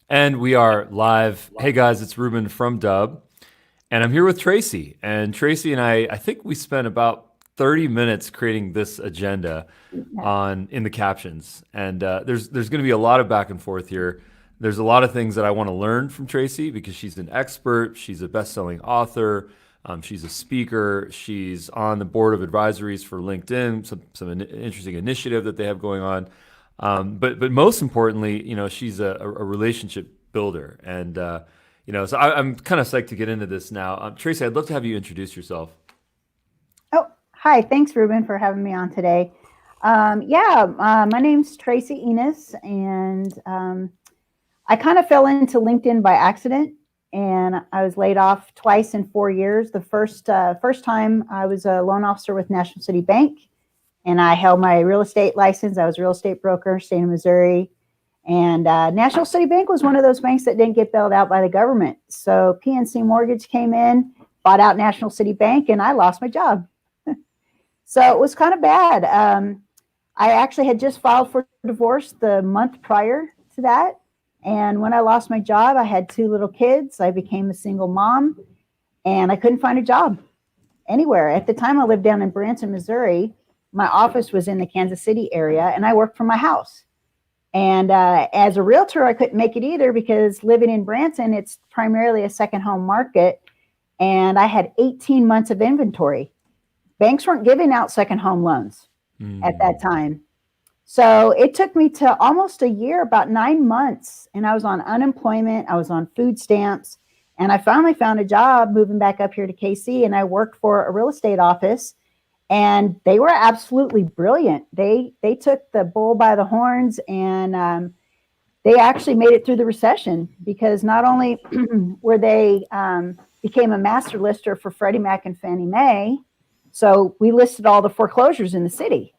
And we are live. Hey guys, it's Ruben from Dubb, and I'm here with Tracy. And Tracy and I think we spent about 30 minutes creating this agenda Yeah. on in the captions. And there's going to be a lot of back and forth here. There's a lot of things that I want to learn from Tracy because she's an expert. She's a best-selling author. She's a speaker. She's on the board of advisories for LinkedIn, some interesting initiative that they have going on. But most importantly, she's a relationship builder, and so I'm kind of psyched to get into this now. Tracy, I'd love to have you introduce yourself. Oh, hi. Thanks, Ruben, for having me on today. My name's Tracy Enos, and I kind of fell into LinkedIn by accident, and I was laid off twice in 4 years. The first time I was a loan officer with National City Bank, and I held my real estate license. I was a real estate broker, state of Missouri. And National City Bank was one of those banks that didn't get bailed out by the government. So PNC Mortgage came in, bought out National City Bank, and I lost my job. So it was kind of bad. I actually had just filed for divorce the month prior to that. And when I lost my job, I had two little kids. I became a single mom, and I couldn't find a job anywhere. At the time, I lived down in Branson, Missouri. My office was in the Kansas City area, and I worked from my house. And as a realtor, I couldn't make it either because living in Branson, it's primarily a second home market. And I had 18 months of inventory. Banks weren't giving out second home loans at that time. So it took me to almost a year, about 9 months. And I was on unemployment. I was on food stamps. And I finally found a job moving back up here to KC. And I worked for a real estate office. And they were absolutely brilliant. They took the bull by the horns, and they actually made it through the recession because not only were they became a master lister for Freddie Mac and Fannie Mae, so we listed all the foreclosures in the city,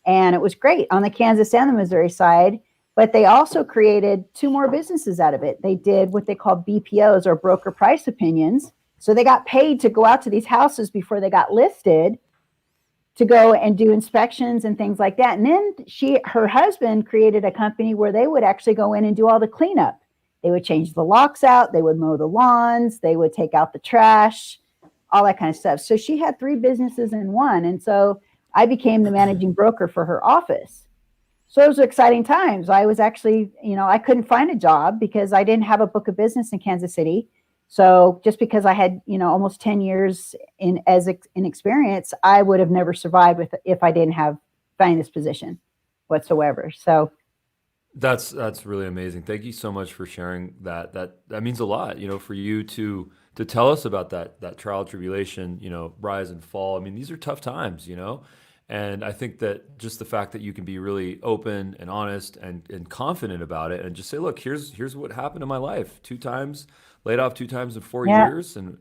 and it was great on the Kansas and the Missouri side. But they also created two more businesses out of it. They did what they call BPOs, or broker price opinions. So they got paid to go out to these houses before they got listed, to go and do inspections and things like that. And then her husband created a company where they would actually go in and do all the cleanup. They would change the locks out, they would mow the lawns, they would take out the trash, all that kind of stuff. So she had three businesses in one. And so I became the managing broker for her office. So it was exciting times. I was actually, I couldn't find a job because I didn't have a book of business in Kansas City. So just because I had, almost 10 years in experience, I would have never survived if I didn't have find this position whatsoever. So That's really amazing. Thank you so much for sharing that. That means a lot, for you to tell us about that trial tribulation, rise and fall. I mean, these are tough times. And I think that just the fact that you can be really open and honest and confident about it and just say, look, here's what happened in my life. Two times, laid off two times in four yeah, years. And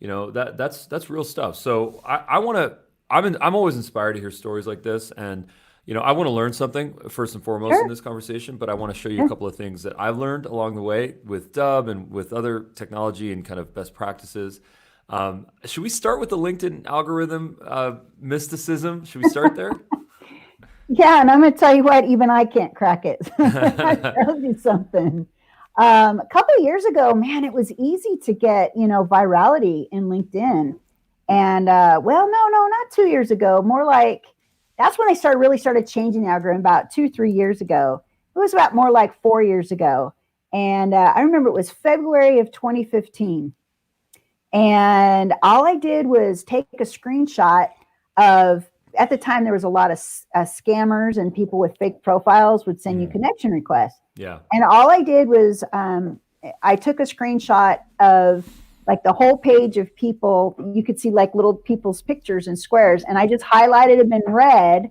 that's real stuff. So I'm always inspired to hear stories like this. And I want to learn something first and foremost in sure, this conversation, but I want to show you a sure. couple of things that I've learned along the way with Dubb and with other technology and kind of best practices. Should we start with the LinkedIn algorithm mysticism? Should we start there? Yeah, and I'm going to tell you what, even I can't crack it. That tells you something. A couple of years ago, man, it was easy to get, virality in LinkedIn. And no, not 2 years ago. More like that's when they really started changing the algorithm about 2, 3 years ago. It was about more like 4 years ago. And I remember it was February of 2015. And all I did was take a screenshot of, at the time, there was a lot of scammers and people with fake profiles would send you Mm, connection requests. yeah. And all I did was I took a screenshot of like the whole page of people. You could see like little people's pictures and squares. And I just highlighted them in red.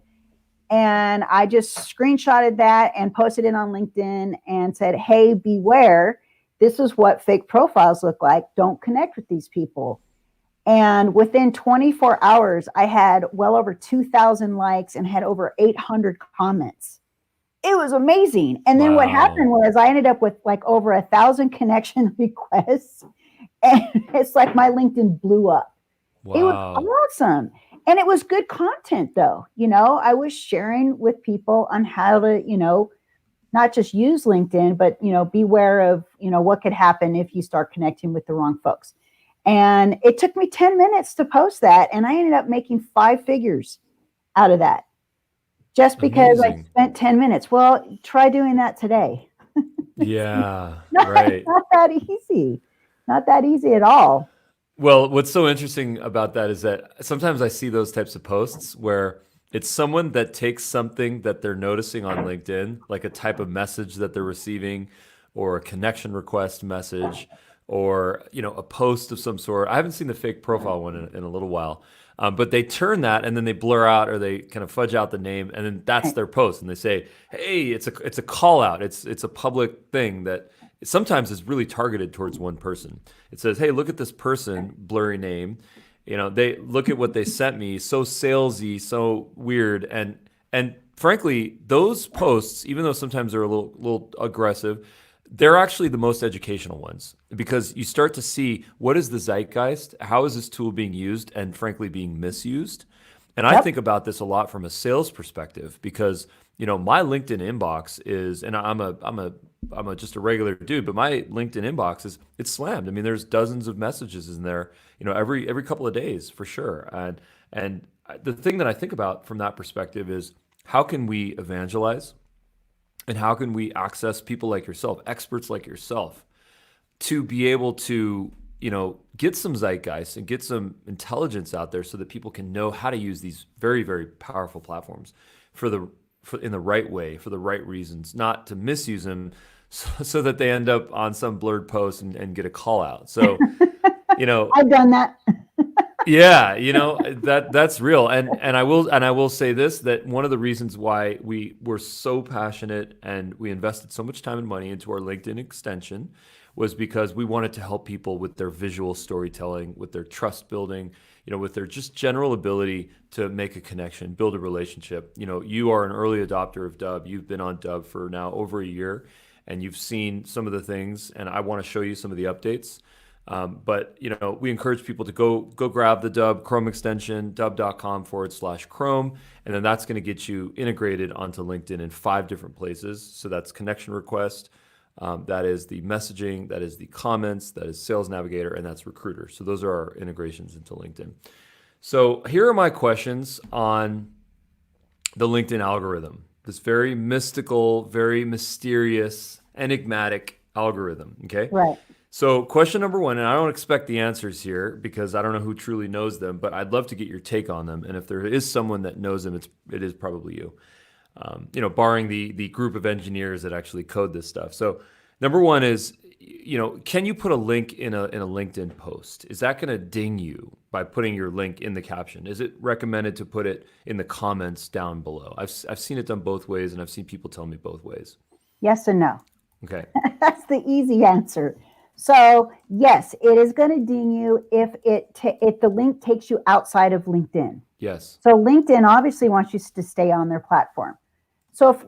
And I just screenshotted that and posted it on LinkedIn and said, hey, beware. This is what fake profiles look like. Don't connect with these people. And within 24 hours, I had well over 2,000 likes and had over 800 comments. It was amazing. And then what happened Wow. was I ended up with like over 1,000 connection requests. And it's like my LinkedIn blew up. It was Wow. awesome. And it was good content though. I was sharing with people on how to, not just use LinkedIn, but, beware of, what could happen if you start connecting with the wrong folks. And it took me 10 minutes to post that. And I ended up making 5 figures out of that just because I spent 10 minutes. Well, try doing that today. Yeah, not, right. Not that easy. Not that easy at all. Well, what's so interesting about that is that sometimes I see those types of posts where it's someone that takes something that they're noticing on LinkedIn, like a type of message that they're receiving or a connection request message or, a post of some sort. I haven't seen the fake profile one in a little while, but they turn that and then they blur out or they kind of fudge out the name and then that's their post. And they say, hey, it's a call out. It's a public thing that sometimes is really targeted towards one person. It says, hey, look at this person, blurry name. They look at what they sent me, so salesy, so weird. And frankly, those posts, even though sometimes they're a little aggressive, they're actually the most educational ones because you start to see what is the zeitgeist, how is this tool being used and frankly being misused. And I think about this a lot from a sales perspective because, my LinkedIn inbox is, and I'm just a regular dude, but my LinkedIn inbox it's slammed. I mean, there's dozens of messages in there, every couple of days for sure. And the thing that I think about from that perspective is how can we evangelize and how can we access people like yourself, experts like yourself, to be able to, get some zeitgeist and get some intelligence out there so that people can know how to use these very, very powerful platforms in the right way, for the right reasons, not to misuse them so that they end up on some blurred post and get a call out. So, I've done that. Yeah, that's real. And I will say this, that one of the reasons why we were so passionate and we invested so much time and money into our LinkedIn extension was because we wanted to help people with their visual storytelling, with their trust building, with their just general ability to make a connection, build a relationship. You are an early adopter of Dubb. You've been on Dubb for now over a year and you've seen some of the things and I want to show you some of the updates. But we encourage people to go grab the Dubb Chrome extension, dubb.com/Chrome, and then that's going to get you integrated onto LinkedIn in 5 different places. So that's connection request, that is the messaging, that is the comments, that is Sales Navigator, and that's Recruiter. So those are our integrations into LinkedIn. So here are my questions on the LinkedIn algorithm. This very mystical, very mysterious, enigmatic algorithm. Okay. Right. So question number 1, and I don't expect the answers here because I don't know who truly knows them, but I'd love to get your take on them. And if there is someone that knows them, it is probably you. Barring the group of engineers that actually code this stuff. So number 1 is, can you put a link in a LinkedIn post? Is that going to ding you by putting your link in the caption? Is it recommended to put it in the comments down below? I've seen it done both ways, and I've seen people tell me both ways. Yes and no. Okay. That's the easy answer. So yes, it is going to ding you if the link takes you outside of LinkedIn. Yes. So LinkedIn obviously wants you to stay on their platform. So if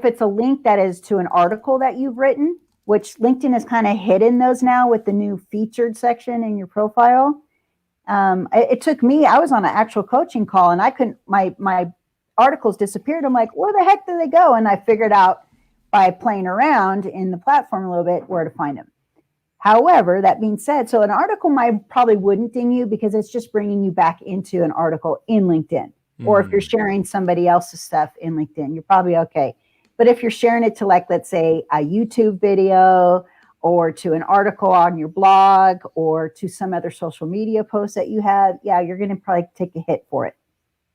it's a link that is to an article that you've written, which LinkedIn has kind of hidden those now with the new featured section in your profile. It took me, I was on an actual coaching call and I couldn't, my articles disappeared. I'm like, where the heck did they go? And I figured out by playing around in the platform a little bit where to find them. However, that being said, so an article probably wouldn't ding you because it's just bringing you back into an article in LinkedIn. Or if you're sharing somebody else's stuff in LinkedIn, you're probably okay. But if you're sharing it to, like, let's say a YouTube video or to an article on your blog or to some other social media post that you have, yeah, you're going to probably take a hit for it.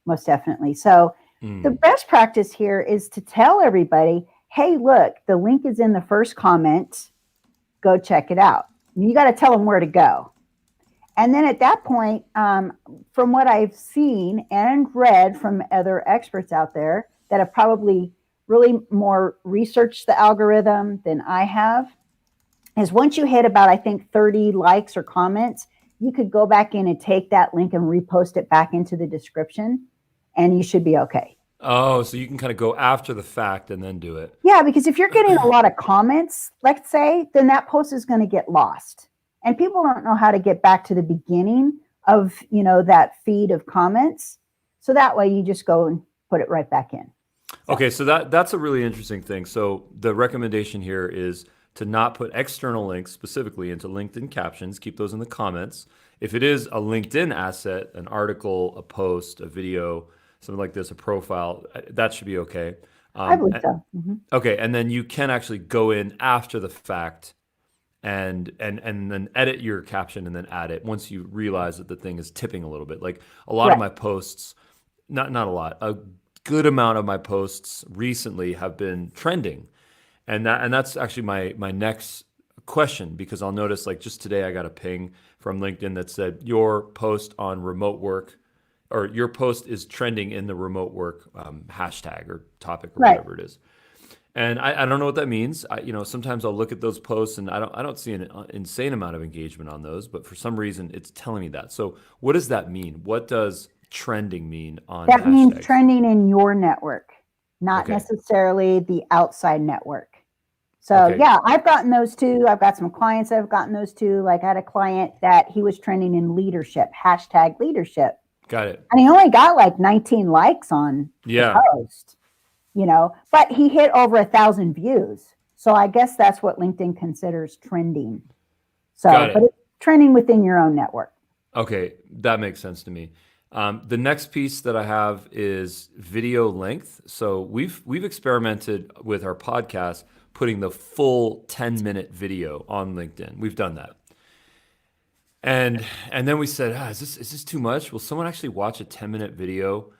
Most definitely. So the best practice here is to tell everybody, hey, look, the link is in the first comment. Go check it out. You got to tell them where to go. And then at that point, from what I've seen and read from other experts out there that have probably really more researched the algorithm than I have, is once you hit about, I think, 30 likes or comments, you could go back in and take that link and repost it back into the description, and you should be okay. Oh, so you can kind of go after the fact and then do it. Yeah, because if you're getting a lot of comments, let's say, then that post is going to get lost. And people don't know how to get back to the beginning of, that feed of comments. So that way you just go and put it right back in. So, Okay, so that's a really interesting thing. So the recommendation here is to not put external links specifically into LinkedIn captions. Keep those in the comments. If it is a LinkedIn asset, an article, a post, a video, something like this, a profile, that should be okay. I believe so. Okay, and then you can actually go in after the fact and then edit your caption and then add it once you realize that the thing is tipping a little bit. Like a lot of Correct. my posts, not a lot, a good amount of my posts recently have been trending. And that's actually my next question, because I'll notice, like, just today I got a ping from LinkedIn that said your post on remote work, or your post is trending in the remote work hashtag or topic or Right. whatever it is. And I don't know what that means. Sometimes I'll look at those posts and I don't see an insane amount of engagement on those, but for some reason it's telling me that. So what does that mean? What does trending mean on That means hashtags? trending in your network, not Okay. necessarily the outside network. So Okay. yeah, I've gotten those too. I've got some clients that have gotten those too. Like I had a client that he was trending in leadership, hashtag leadership. Got it. And he only got like 19 likes on the Yeah. post, but he hit over 1,000 views. So I guess that's what LinkedIn considers trending. Got But it. it's trending within your own network. Okay. That makes sense to me. The next piece that I have is video length. So we've experimented with our podcast putting the full 10-minute video on LinkedIn. We've done that. And then we said, is this too much? Will someone actually watch a 10-minute video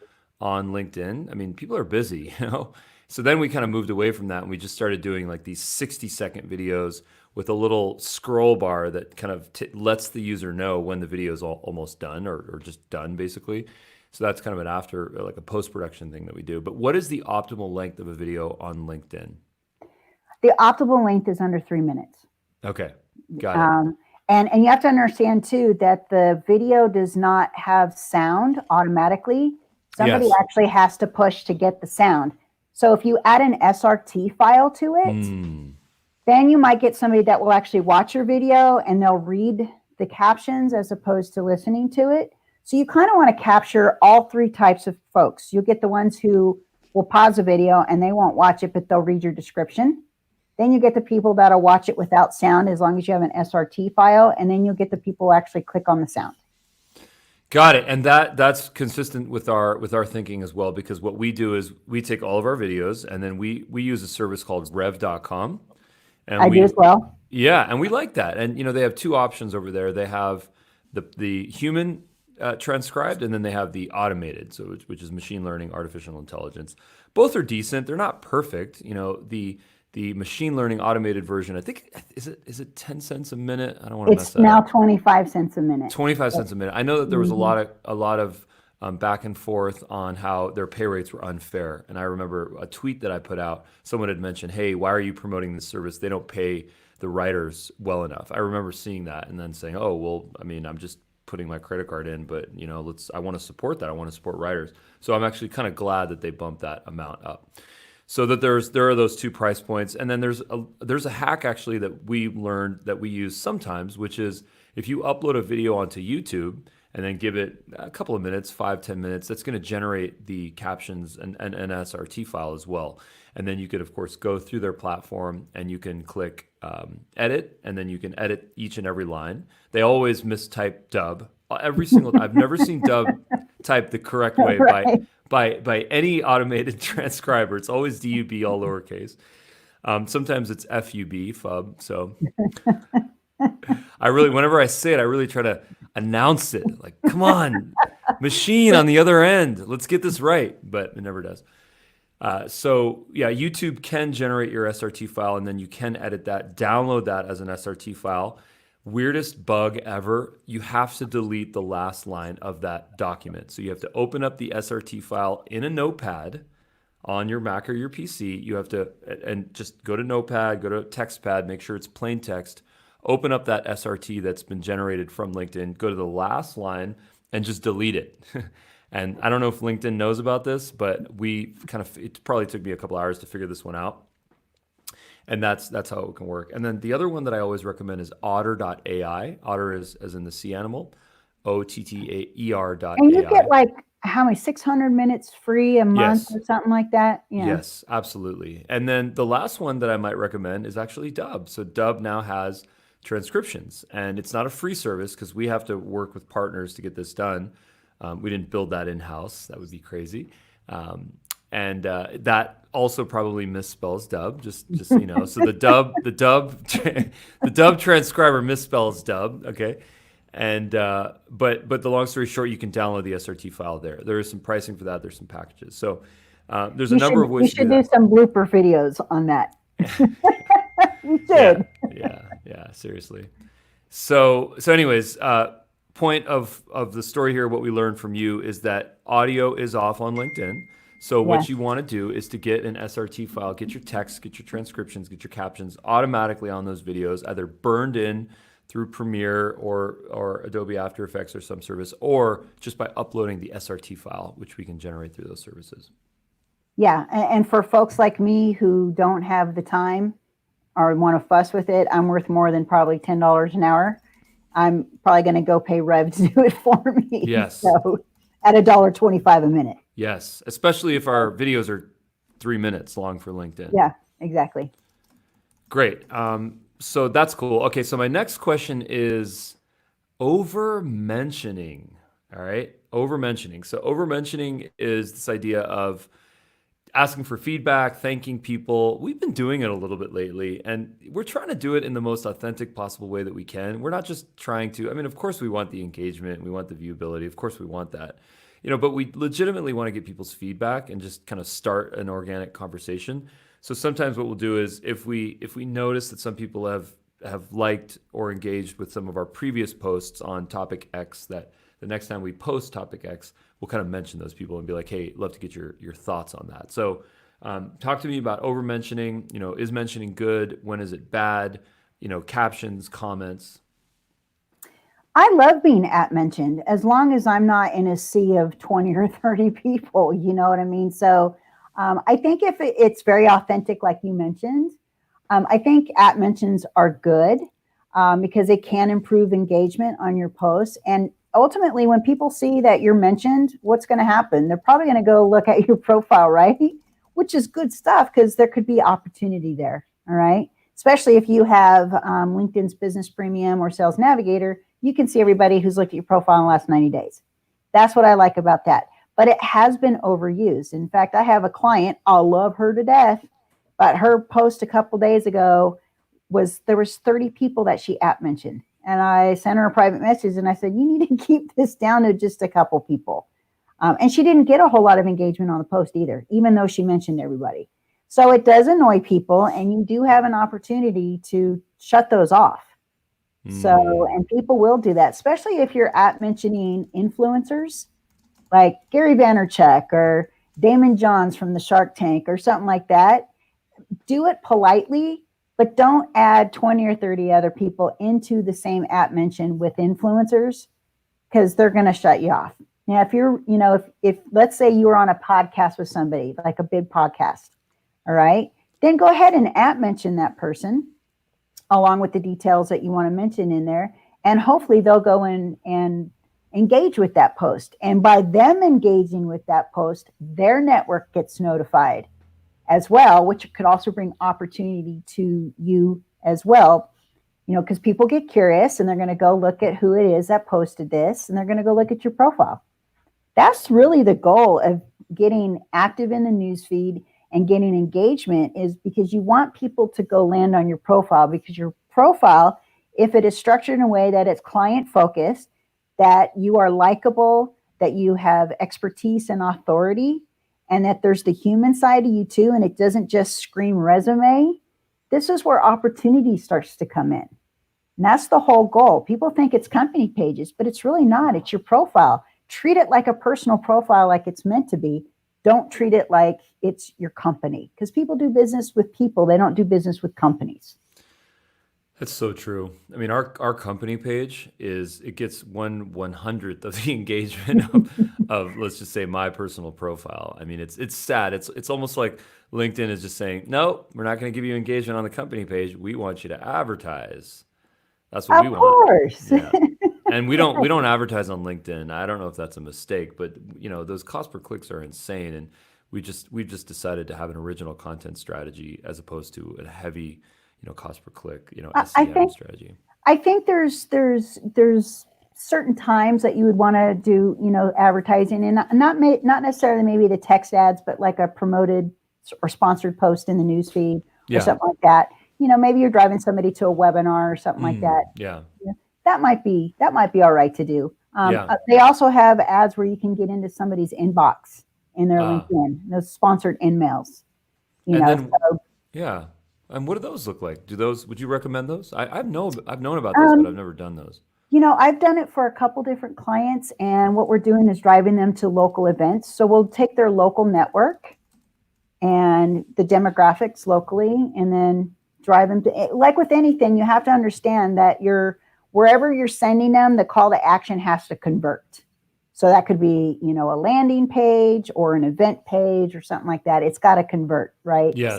on LinkedIn? I mean, people are busy, you know? So then we kind of moved away from that and we just started doing like these 60-second videos with a little scroll bar that kind of lets the user know when the video is almost done, or just done, basically. So that's kind of an after, like a post-production thing that we do. But what is the optimal length of a video on LinkedIn? The optimal length is under 3 minutes. Okay, got it. And you have to understand too that the video does not have sound automatically. Somebody Yes. actually has to push to get the sound. So if you add an SRT file to it, then you might get somebody that will actually watch your video and they'll read the captions as opposed to listening to it. So you kind of want to capture all three types of folks. You'll get the ones who will pause the video and they won't watch it, but they'll read your description. Then you get the people that'll watch it without sound as long as you have an SRT file. And then you'll get the people who actually click on the sound. Got it. And that's consistent with our thinking as well, because what we do is we take all of our videos and then we use a service called rev.com. And I do as well. Yeah, and we like that. And they have two options over there. They have the human transcribed, and then they have the automated, so which is machine learning, artificial intelligence. Both are decent. They're not perfect. The machine learning automated version, I think, is it 10 cents a minute? I don't want to mess It's that now up. 25 cents a minute. 25 cents a minute. I know that there was a lot of back and forth on how their pay rates were unfair. And I remember a tweet that I put out. Someone had mentioned, "Hey, why are you promoting this service? They don't pay the writers well enough." I remember seeing that and then saying, "Oh, well, I mean, I'm just putting my credit card in, but I want to support that. I want to support writers." So I'm actually kind of glad that they bumped that amount up. So that there are those two price points, and then there's a hack actually that we learned that we use sometimes, which is if you upload a video onto YouTube and then give it a couple of minutes, 5-10 minutes, that's going to generate the captions and an SRT file as well. And then you could, of course, go through their platform and you can click edit, and then you can edit each and every line. They always mistype Dubb. I've never seen Dubb type the correct way Right. by any automated transcriber. It's always DUB, all lowercase. Sometimes it's FUB, FUB. So whenever I say it, I really try to announce it. Like, come on, machine on the other end. Let's get this right. But it never does. So yeah, YouTube can generate your SRT file, and then you can edit that, download that as an SRT file. Weirdest bug ever, you have to delete the last line of that document. So you have to open up the SRT file in a notepad on your Mac or your PC. You have to, and just go to Notepad, go to TextPad, make sure it's plain text, open up that SRT that's been generated from LinkedIn, go to the last line and just delete it. And I don't know if LinkedIn knows about this, but it probably took me a couple hours to figure this one out. And that's how it can work. And then the other one that I always recommend is otter.ai. Otter is as in the sea animal, OTTER.ai. And you get like how many, 600 minutes free a month Yes. or something like that. Yeah. Yes, absolutely. And then the last one that I might recommend is actually Dubb. So Dubb now has transcriptions, and it's not a free service because we have to work with partners to get this done. We didn't build that in house; that would be crazy. Um, and that also probably misspells Dubb. Just so you know. So the Dubb transcriber misspells Dubb. Okay. And but the long story short, you can download the SRT file there. There is some pricing for that. There's some packages. So there's a number of You ways to do should do that. some blooper videos on that. You Yeah, should. yeah. Seriously. So anyways, point of the story here, what we learned from you is that audio is off on LinkedIn. So what Yes. you want to do is to get an SRT file, get your text, get your transcriptions, get your captions automatically on those videos, either burned in through Premiere or Adobe After Effects or some service, or just by uploading the SRT file, which we can generate through those services. Yeah. And for folks like me who don't have the time or want to fuss with it, I'm worth more than probably $10 an hour. I'm probably going to go pay Rev to do it for me. Yes. So at $1.25 a minute. Yes, especially if our videos are 3 minutes long for LinkedIn. Yeah, exactly. Great. So that's cool. Okay, so my next question is over mentioning. All right, over mentioning. So over mentioning is this idea of asking for feedback, thanking people. We've been doing it a little bit lately, and we're trying to do it in the most authentic possible way that we can. We're not just trying to, I mean, of course we want the engagement, we want the viewability, of course we want that. But we legitimately want to get people's feedback and just kind of start an organic conversation. So sometimes what we'll do is if we notice that some people have liked or engaged with some of our previous posts on topic X, that the next time we post topic X, we'll kind of mention those people and be like, hey, love to get your thoughts on that. So talk to me about over mentioning. Is mentioning good? When is it bad? Captions, comments. I love being at mentioned as long as I'm not in a sea of 20 or 30 people, you know what I mean? So I think if it's very authentic, like you mentioned, I think at mentions are good because it can improve engagement on your posts. And ultimately, when people see that you're mentioned, what's going to happen? They're probably going to go look at your profile, right? Which is good stuff because there could be opportunity there. All right. Especially if you have LinkedIn's Business Premium or Sales Navigator, you can see everybody who's looked at your profile in the last 90 days. That's what I like about that. But it has been overused. In fact, I have a client, I'll love her to death, but her post a couple days ago there was 30 people that she at mentioned. And I sent her a private message and I said, you need to keep this down to just a couple people. And she didn't get a whole lot of engagement on the post either, even though she mentioned everybody. So it does annoy people, and you do have an opportunity to shut those off. So, and people will do that, especially if you're at mentioning influencers like Gary Vaynerchuk or Damon Johns from the Shark Tank or something like that. Do it politely, but don't add 20 or 30 other people into the same at mention with influencers because they're going to shut you off. Now, if you're, if let's say you were on a podcast with somebody, like a big podcast, all right, then go ahead and at mention that person along with the details that you want to mention in there. And hopefully they'll go in and engage with that post. And by them engaging with that post, their network gets notified as well, which could also bring opportunity to you as well. Because people get curious and they're going to go look at who it is that posted this, and they're going to go look at your profile. That's really the goal of getting active in the newsfeed and getting engagement, is because you want people to go land on your profile, because your profile, if it is structured in a way that it's client focused, that you are likable, that you have expertise and authority, and that there's the human side of you too, and it doesn't just scream resume, this is where opportunity starts to come in. And that's the whole goal. People think it's company pages, but it's really not. It's your profile. Treat it like a personal profile, like it's meant to be. Don't treat it like it's your company, because people do business with people. They don't do business with companies. That's so true. I mean, our company page it gets 1/100th of the engagement of let's just say my personal profile. I mean, it's sad. It's almost like LinkedIn is just saying, no, we're not going to give you engagement on the company page. We want you to advertise. That's what we want. Of course. Yeah. And we don't advertise on LinkedIn. I don't know if that's a mistake, but those cost per clicks are insane, and we've just decided to have an original content strategy as opposed to a heavy, cost per click, I SEM think strategy. I think there's certain times that you would want to do, advertising, and not necessarily maybe the text ads, but like a promoted or sponsored post in the newsfeed or Yeah. something like that. Maybe you're driving somebody to a webinar or something like that. Yeah. That might be all right to do. Yeah. They also have ads where you can get into somebody's inbox in their Ah. LinkedIn, those sponsored in-mails. And then, So, yeah. And what do those look like? Would you recommend those? I've known about those, but I've never done those. I've done it for a couple different clients, and what we're doing is driving them to local events. So we'll take their local network and the demographics locally, and then drive them to, like with anything, you have to understand that wherever you're sending them, the call to action has to convert. So that could be, a landing page or an event page or something like that. It's got to convert, right? Yes.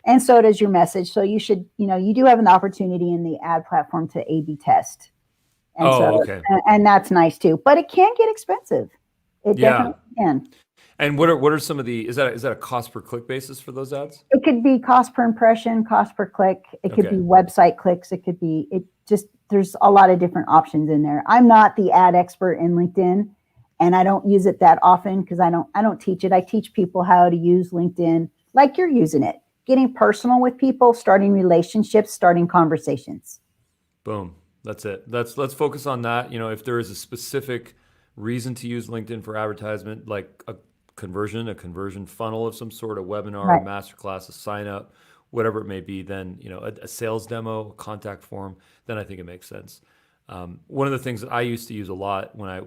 And so does your message. So you should, you do have an opportunity in the ad platform to A/B test. And okay. And that's nice too, but it can get expensive. It Yeah. definitely can. And what are some of the, is that a cost per click basis for those ads? It could be cost per impression, cost per click. It could Okay. be website clicks. There's a lot of different options in there. I'm not the ad expert in LinkedIn, and I don't use it that often because I don't teach it. I teach people how to use LinkedIn like you're using it, getting personal with people, starting relationships, starting conversations. Boom. That's it. Let's focus on that. If there is a specific reason to use LinkedIn for advertisement, like a conversion funnel of some sort, a webinar, Right. a masterclass, a sign up, whatever it may be, then a sales demo, a contact form, then I think it makes sense. One of the things that I used to use a lot when I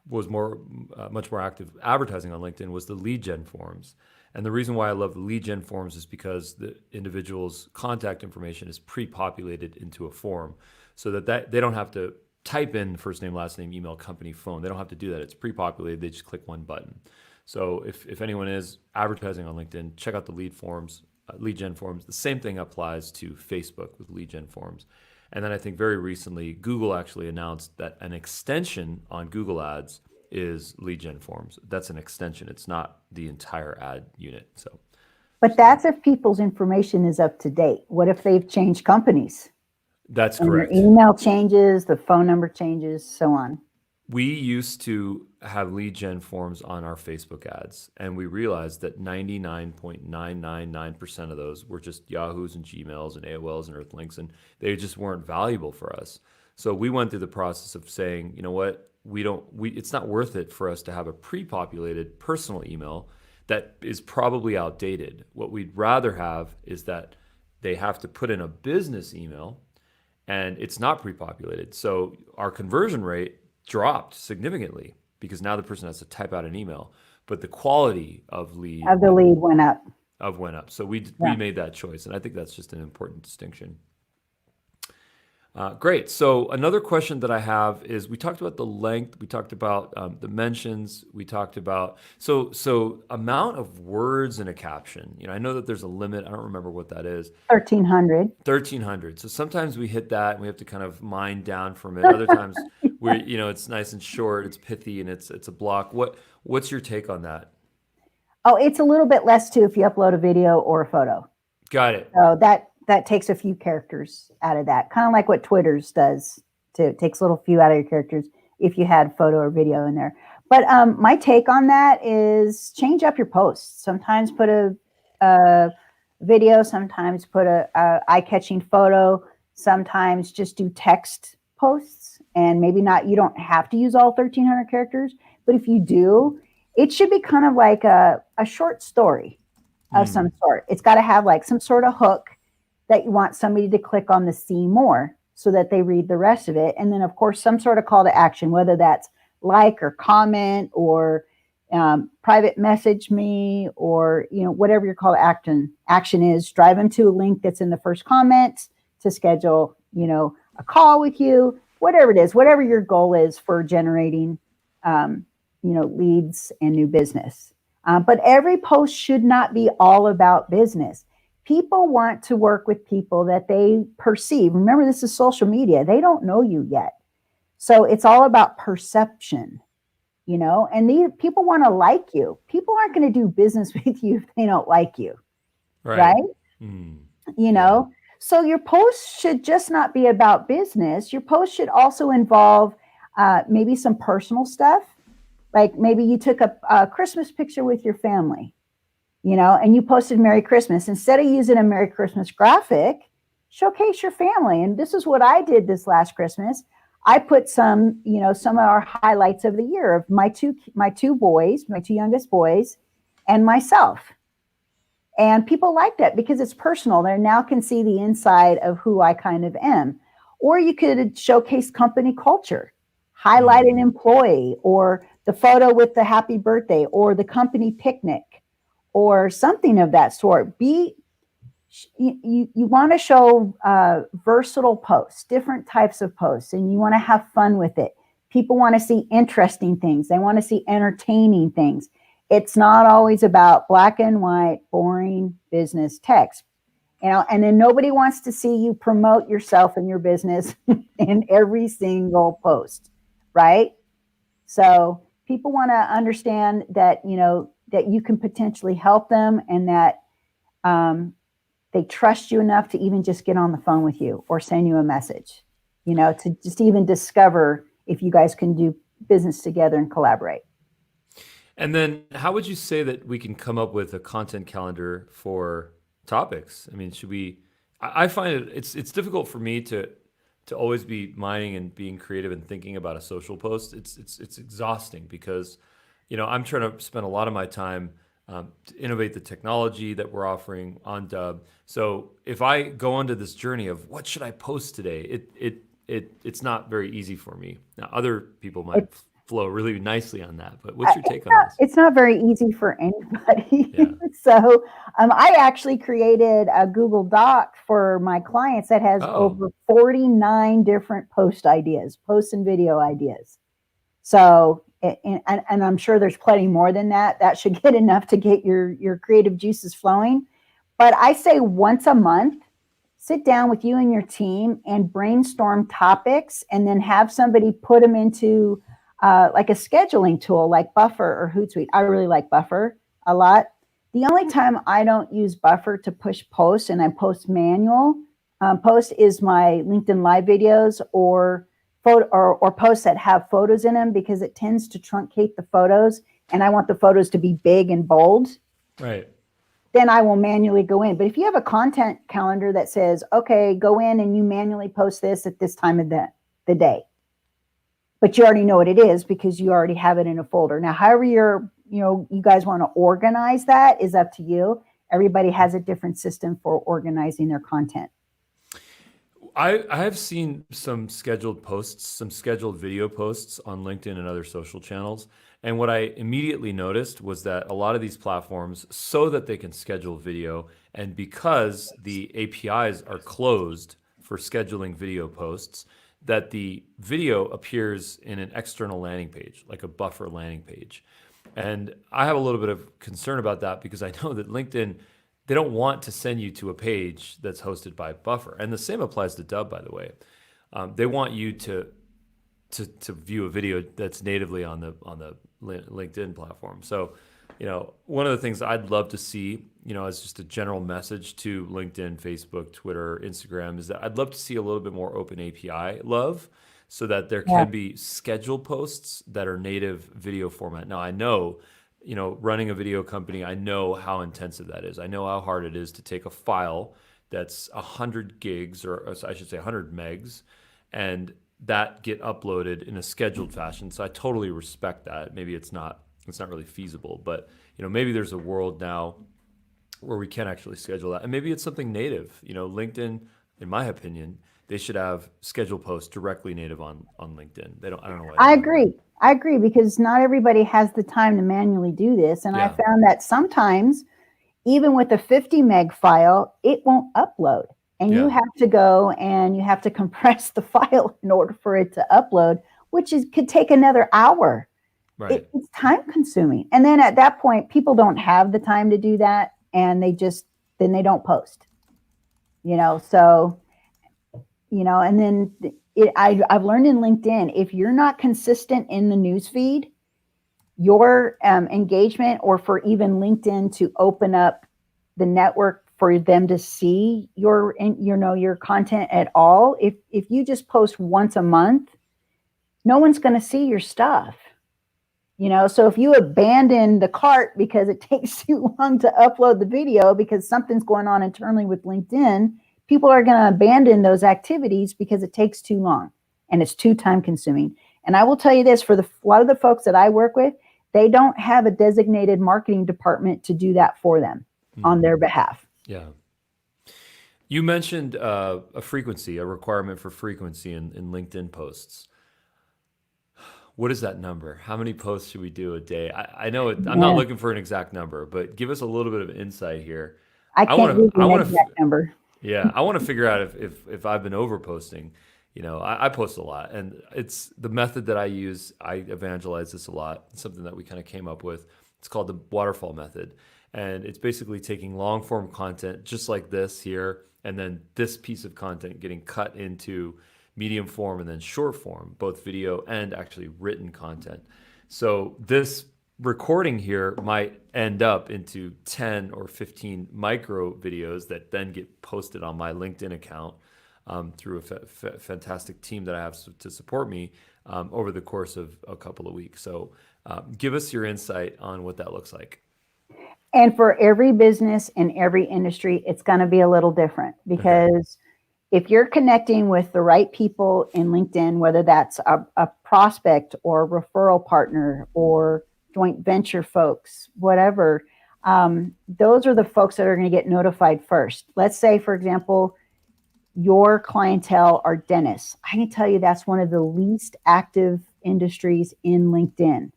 was much more active advertising on LinkedIn was the lead gen forms. And the reason why I love the lead gen forms is because the individual's contact information is pre-populated into a form, so that they don't have to type in first name, last name, email, company, phone. They don't have to do that. It's pre-populated. They just click one button. So if anyone is advertising on LinkedIn, check out the lead gen forms. The same thing applies to Facebook with lead gen forms. And then I think very recently, Google actually announced that an extension on Google Ads is lead gen forms. That's an extension. It's not the entire ad unit. So, But that's if people's information is up to date. What if they've changed companies? that's And correct. their email changes, the phone number changes, so on. We used to have lead gen forms on our Facebook ads, and we realized that 99.999% of those were just Yahoos and Gmails and AOLs and Earthlinks, and they just weren't valuable for us. So we went through the process of saying, you know what, it's not worth it for us to have a pre-populated personal email that is probably outdated. What we'd rather have is that they have to put in a business email, and it's not pre-populated. So our conversion rate dropped significantly because now the person has to type out an email, but the quality of the lead went up. went up. So we made that choice, and I think that's just an important distinction. Great. So another question that I have is, we talked about the length, we talked about the mentions, we talked about so amount of words in a caption. I know that there's a limit. I don't remember what that is. 1,300. 1,300. So sometimes we hit that and we have to kind of mine down from it. Other times it's nice and short, it's pithy, and it's a block. What's your take on that? Oh, it's a little bit less too if you upload a video or a photo. Got it. So that takes a few characters out of that. Kind of like what Twitter's does too. It takes a little few out of your characters if you had photo or video in there. But my take on that is change up your posts. Sometimes put a video, sometimes put a eye-catching photo, sometimes just do text posts, and maybe not, you don't have to use all 1,300 characters, but if you do, it should be kind of like a short story of some sort. It's got to have like some sort of hook that you want somebody to click on to see more so that they read the rest of it. And then of course, some sort of call to action, whether that's like or comment or private message me, or whatever your call to action is. Drive them to a link that's in the first comment to schedule a call with you, whatever it is, whatever your goal is for generating leads and new business. But every post should not be all about business. People want to work with people that they perceive. Remember, this is social media. They don't know you yet. So it's all about perception, you know, and these people want to like you. People aren't going to do business with you if they don't like you, right? Mm. You know, so your post should just not be about business. Your post should also involve maybe some personal stuff. Like maybe you took a Christmas picture with your family, you know, and you posted Merry Christmas. Instead of using a Merry Christmas graphic, showcase your family. And this is what I did this last Christmas. I put some, you know, some of our highlights of the year of my two boys, my two youngest boys, and myself. And people like that because it's personal. They now can see the inside of who I kind of am. Or you could showcase company culture, highlight an employee, or the photo with the happy birthday, or the company picnic, or something of that sort. You want to show versatile posts, different types of posts, and you want to have fun with it. People want to see interesting things. They want to see entertaining things. It's not always about black and white, boring business text. You know, and then nobody wants to see you promote yourself and your business in every single post, right? So people want to understand that, you know, that you can potentially help them and that they trust you enough to even just get on the phone with you or send you a message, you know, to just even discover if you guys can do business together and collaborate. And then how would you say that we can come up with a content calendar for topics? I mean, should we, I find it's difficult for me to always be mining and being creative and thinking about a social post. It's exhausting because, you know, I'm trying to spend a lot of my time to innovate the technology that we're offering on Dubb. So if I go onto this journey of what should I post today, it's not very easy for me. Now, other people might flow really nicely on that, but what's your take on this? It's not very easy for anybody. Yeah. So I actually created a Google Doc for my clients that has over 49 different post ideas, post and video ideas. So, and I'm sure there's plenty more than that. That should get enough to get your creative juices flowing. But I say once a month, sit down with you and your team and brainstorm topics and then have somebody put them into like a scheduling tool like Buffer or Hootsuite. I really like Buffer a lot. The only time I don't use Buffer to push posts and I post manual post is my LinkedIn live videos or posts that have photos in them because it tends to truncate the photos and I want the photos to be big and bold. Right. Then I will manually go in. But if you have a content calendar that says, okay, go in and you manually post this at this time of the day, but you already know what it is because you already have it in a folder. Now, however you guys want to organize that is up to you. Everybody has a different system for organizing their content. I have seen some scheduled posts, some scheduled video posts on LinkedIn and other social channels. And what I immediately noticed was that a lot of these platforms, so that they can schedule video, and because the APIs are closed for scheduling video posts, that the video appears in an external landing page, like a Buffer landing page. And I have a little bit of concern about that because I know that LinkedIn, they don't want to send you to a page that's hosted by Buffer. And the same applies to Dubb, by the way. They want you to view a video that's natively on the LinkedIn platform. So, you know, one of the things I'd love to see, you know, as just a general message to LinkedIn, Facebook, Twitter, Instagram, is that I'd love to see a little bit more open API love so that there can be scheduled posts that are native video format. Now, I know, you know, running a video company, I know how intensive that is. I know how hard it is to take a file that's 100 gigs, or I should say 100 megs, and that get uploaded in a scheduled fashion. So I totally respect that. Maybe it's not really feasible, but you know, maybe there's a world now where we can actually schedule that, and maybe it's something native. You know, LinkedIn, in my opinion, they should have scheduled posts directly native on LinkedIn. I don't know why. I agree because not everybody has the time to manually do this, and I found that sometimes, even with a 50 meg file, it won't upload. And you have to go and you have to compress the file in order for it to upload, which could take another hour. Right. It's time consuming. And then at that point, people don't have the time to do that. And then they don't post, you know, so, you know, and then I've learned in LinkedIn, if you're not consistent in the news feed, your engagement, or for even LinkedIn to open up the network for them to see your content at all, if you just post once a month, no one's going to see your stuff. So if you abandon the cart because it takes too long to upload the video because something's going on internally with LinkedIn, people are going to abandon those activities because it takes too long and it's too time consuming. And I will tell you this, for a lot of the folks that I work with, they don't have a designated marketing department to do that for them on their behalf. Yeah. You mentioned a requirement for frequency in LinkedIn posts. What is that number? How many posts should we do a day? I know I'm not looking for an exact number, but give us a little bit of insight here. I can't give you an exact number. Yeah, I want to figure out if I've been over posting. I post a lot, and it's the method that I use. I evangelize this a lot. It's something that we kind of came up with. It's called the waterfall method, and it's basically taking long form content just like this here, and then this piece of content getting cut into medium form and then short form, both video and actually written content. So this recording here might end up into 10 or 15 micro videos that then get posted on my LinkedIn account through a fantastic team that I have to support me over the course of a couple of weeks. So give us your insight on what that looks like. And for every business and every industry, it's going to be a little different, because if you're connecting with the right people in LinkedIn, whether that's a prospect or a referral partner or joint venture folks, whatever, those are the folks that are going to get notified first. Let's say, for example, your clientele are dentists. I can tell you that's one of the least active industries in LinkedIn.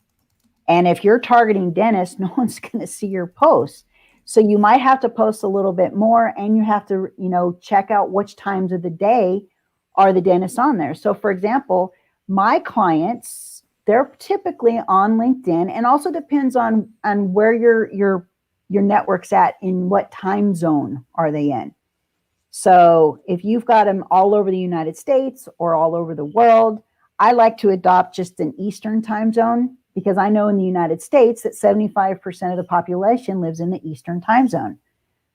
And if you're targeting dentists, no one's going to see your posts. So you might have to post a little bit more, and you have to, check out which times of the day are the dentists on there. So for example, my clients, they're typically on LinkedIn, and also depends on where your network's at, in what time zone are they in. So if you've got them all over the United States or all over the world, I like to adopt just an Eastern time zone, because I know in the United States that 75% of the population lives in the Eastern time zone.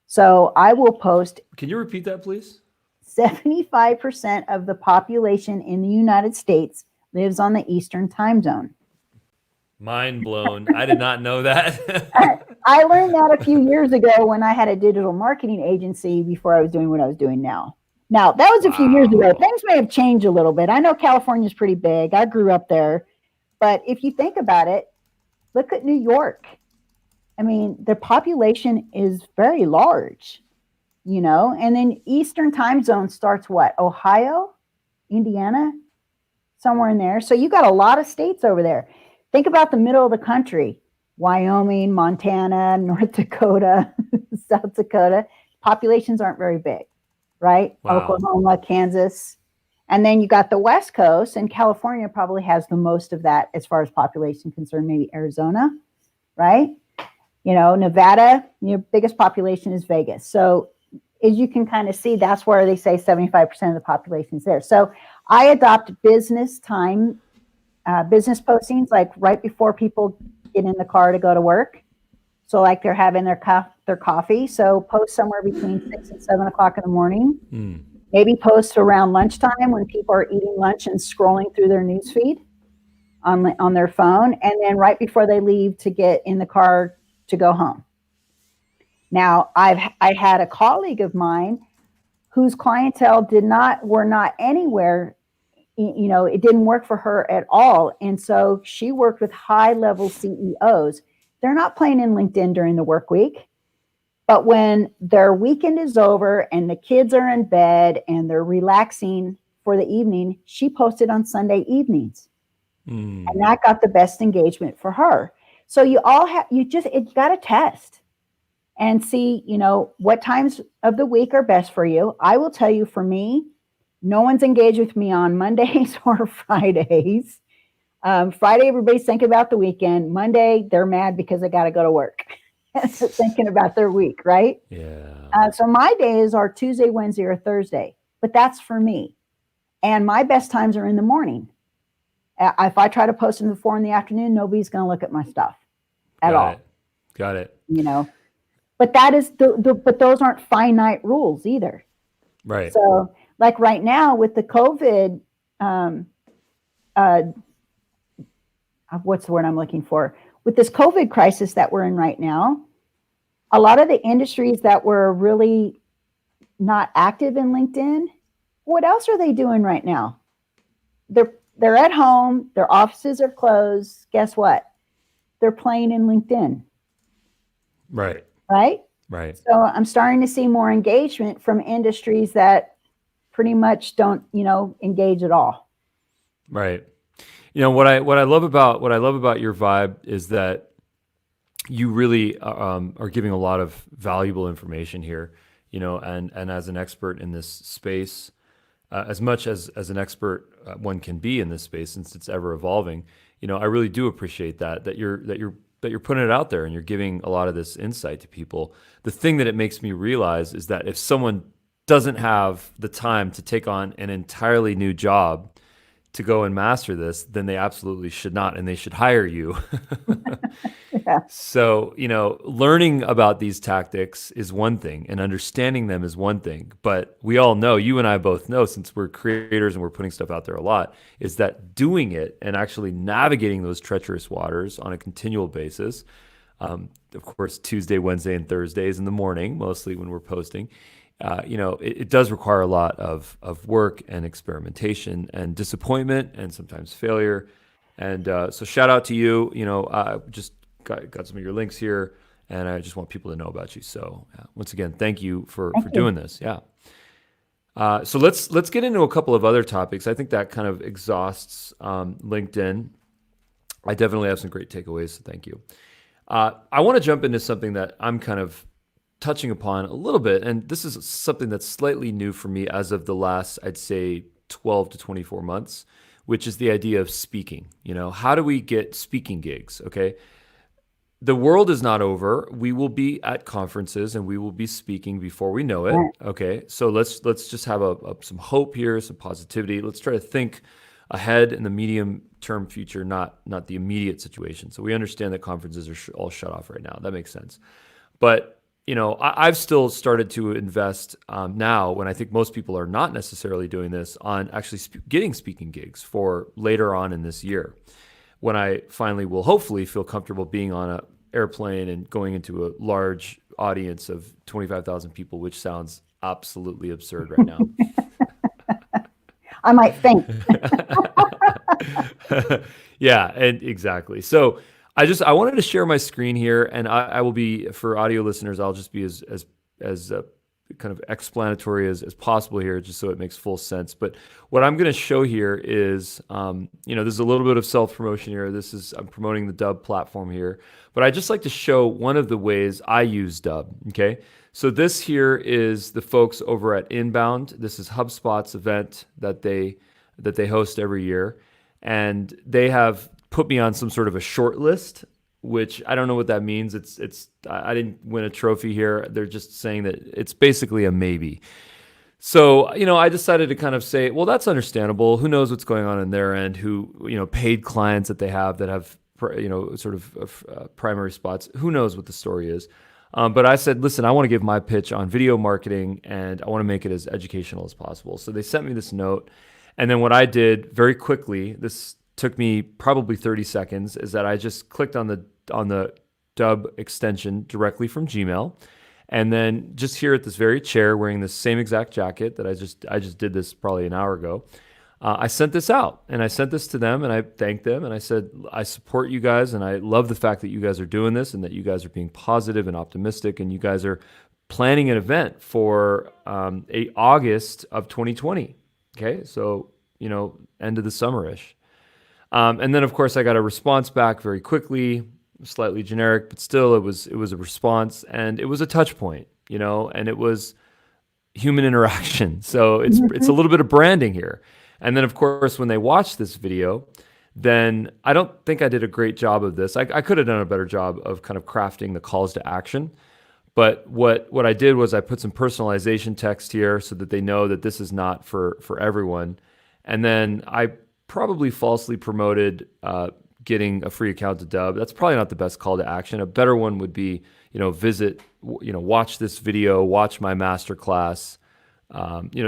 So I will post. Can you repeat that, please? 75% of the population in the United States lives on the Eastern time zone. Mind blown. I did not know that. I learned that a few years ago when I had a digital marketing agency before I was doing what I was doing now. Now, that was a few years ago. Things may have changed a little bit. I know California is pretty big. I grew up there. But if you think about it, look at New York. I mean, the population is very large, and then Eastern time zone starts what? Ohio, Indiana, somewhere in there. So you got a lot of states over there. Think about the middle of the country: Wyoming, Montana, North Dakota, South Dakota. Populations aren't very big, right? Wow. Oklahoma, Kansas. And then you got the West Coast, and California probably has the most of that as far as population concerned, maybe Arizona, right? Nevada, your biggest population is Vegas. So as you can kind of see, that's where they say 75% of the population is there. So I adopt business time, business postings, like right before people get in the car to go to work. So like they're having their coffee. So post somewhere between 6 and 7 o'clock in the morning. Maybe post around lunchtime when people are eating lunch and scrolling through their newsfeed on their phone, and then right before they leave to get in the car to go home. Now, I had a colleague of mine whose clientele were not anywhere. It didn't work for her at all, and so she worked with high-level CEOs. They're not playing in LinkedIn during the work week. But when their weekend is over and the kids are in bed and they're relaxing for the evening, she posted on Sunday evenings. And that got the best engagement for her. So you got to test and see, what times of the week are best for you. I will tell you, for me, no one's engaged with me on Mondays or Fridays. Friday, everybody's thinking about the weekend. Monday, they're mad because they got to go to work. Thinking about their week, right? Yeah. So my days are Tuesday, Wednesday, or Thursday, but that's for me. And my best times are in the morning. If I try to post in the 4 in the afternoon, nobody's going to look at my stuff at all. Got it. But that is but those aren't finite rules either. Right. So like right now with the COVID, what's the word I'm looking for? With this COVID crisis that we're in right now, a lot of the industries that were really not active in LinkedIn, what else are they doing right now? They're at home, their offices are closed. Guess what? They're playing in LinkedIn. Right. So I'm starting to see more engagement from industries that pretty much don't, engage at all. Right. What I love about your vibe is that you really are giving a lot of valuable information here, and as an expert in this space, as much as an expert one can be in this space, since it's ever evolving, I really do appreciate that you're putting it out there and you're giving a lot of this insight to people. The thing that it makes me realize is that if someone doesn't have the time to take on an entirely new job to go and master this, then they absolutely should not, and they should hire you. Yeah. So, learning about these tactics is one thing and understanding them is one thing. But we all know, you and I both know, since we're creators and we're putting stuff out there a lot, is that doing it and actually navigating those treacherous waters on a continual basis, of course, Tuesday, Wednesday, and Thursdays in the morning, mostly when we're posting, it does require a lot of work and experimentation and disappointment and sometimes failure. And so shout out to you. I just got some of your links here, and I just want people to know about you. So once again, thank you for doing this. Yeah. So let's get into a couple of other topics. I think that kind of exhausts LinkedIn. I definitely have some great takeaways, so thank you. I want to jump into something that I'm kind of touching upon a little bit, and this is something that's slightly new for me as of the last, I'd say, 12 to 24 months, which is the idea of speaking. How do we get speaking gigs? Okay. The world is not over. We will be at conferences and we will be speaking before we know it. Okay. So let's just have some hope here, some positivity. Let's try to think ahead in the medium term future, not the immediate situation. So we understand that conferences are all shut off right now. That makes sense. But I've still started to invest now, when I think most people are not necessarily doing this, on actually getting speaking gigs for later on in this year, when I finally will hopefully feel comfortable being on an airplane and going into a large audience of 25,000 people, which sounds absolutely absurd right now. I might faint. Yeah, and exactly. So I wanted to share my screen here, and I will be, for audio listeners, I'll just be as kind of explanatory as possible here, just so it makes full sense. But what I'm going to show here is, there's a little bit of self-promotion here. I'm promoting the Dubb platform here, but I just like to show one of the ways I use Dubb. Okay. So this here is the folks over at Inbound. This is HubSpot's event that they host every year, and they have put me on some sort of a short list, which I don't know what that means. I didn't win a trophy here. They're just saying that it's basically a maybe. So, I decided to kind of say, well, that's understandable. Who knows what's going on in their end, paid clients that they have that have, sort of primary spots. Who knows what the story is. But I said, listen, I want to give my pitch on video marketing, and I want to make it as educational as possible. So they sent me this note. And then what I did very quickly, this took me probably 30 seconds, is that I just clicked on the Dubb extension directly from Gmail. And then just here at this very chair, wearing the same exact jacket that I just did this probably an hour ago, I sent this out, and I sent this to them, and I thanked them, and I said, I support you guys, and I love the fact that you guys are doing this, and that you guys are being positive and optimistic, and you guys are planning an event for August of 2020. Okay, so end of the summer-ish. And then of course I got a response back very quickly, slightly generic, but still it was a response, and it was a touch point, and it was human interaction. So it's a little bit of branding here. And then of course, when they watch this video, then I don't think I did a great job of this. I could have done a better job of kind of crafting the calls to action. But what I did was I put some personalization text here so that they know that this is not for everyone. And then I probably falsely promoted getting a free account to Dubb. That's probably not the best call to action. A better one would be, watch this video, watch my masterclass,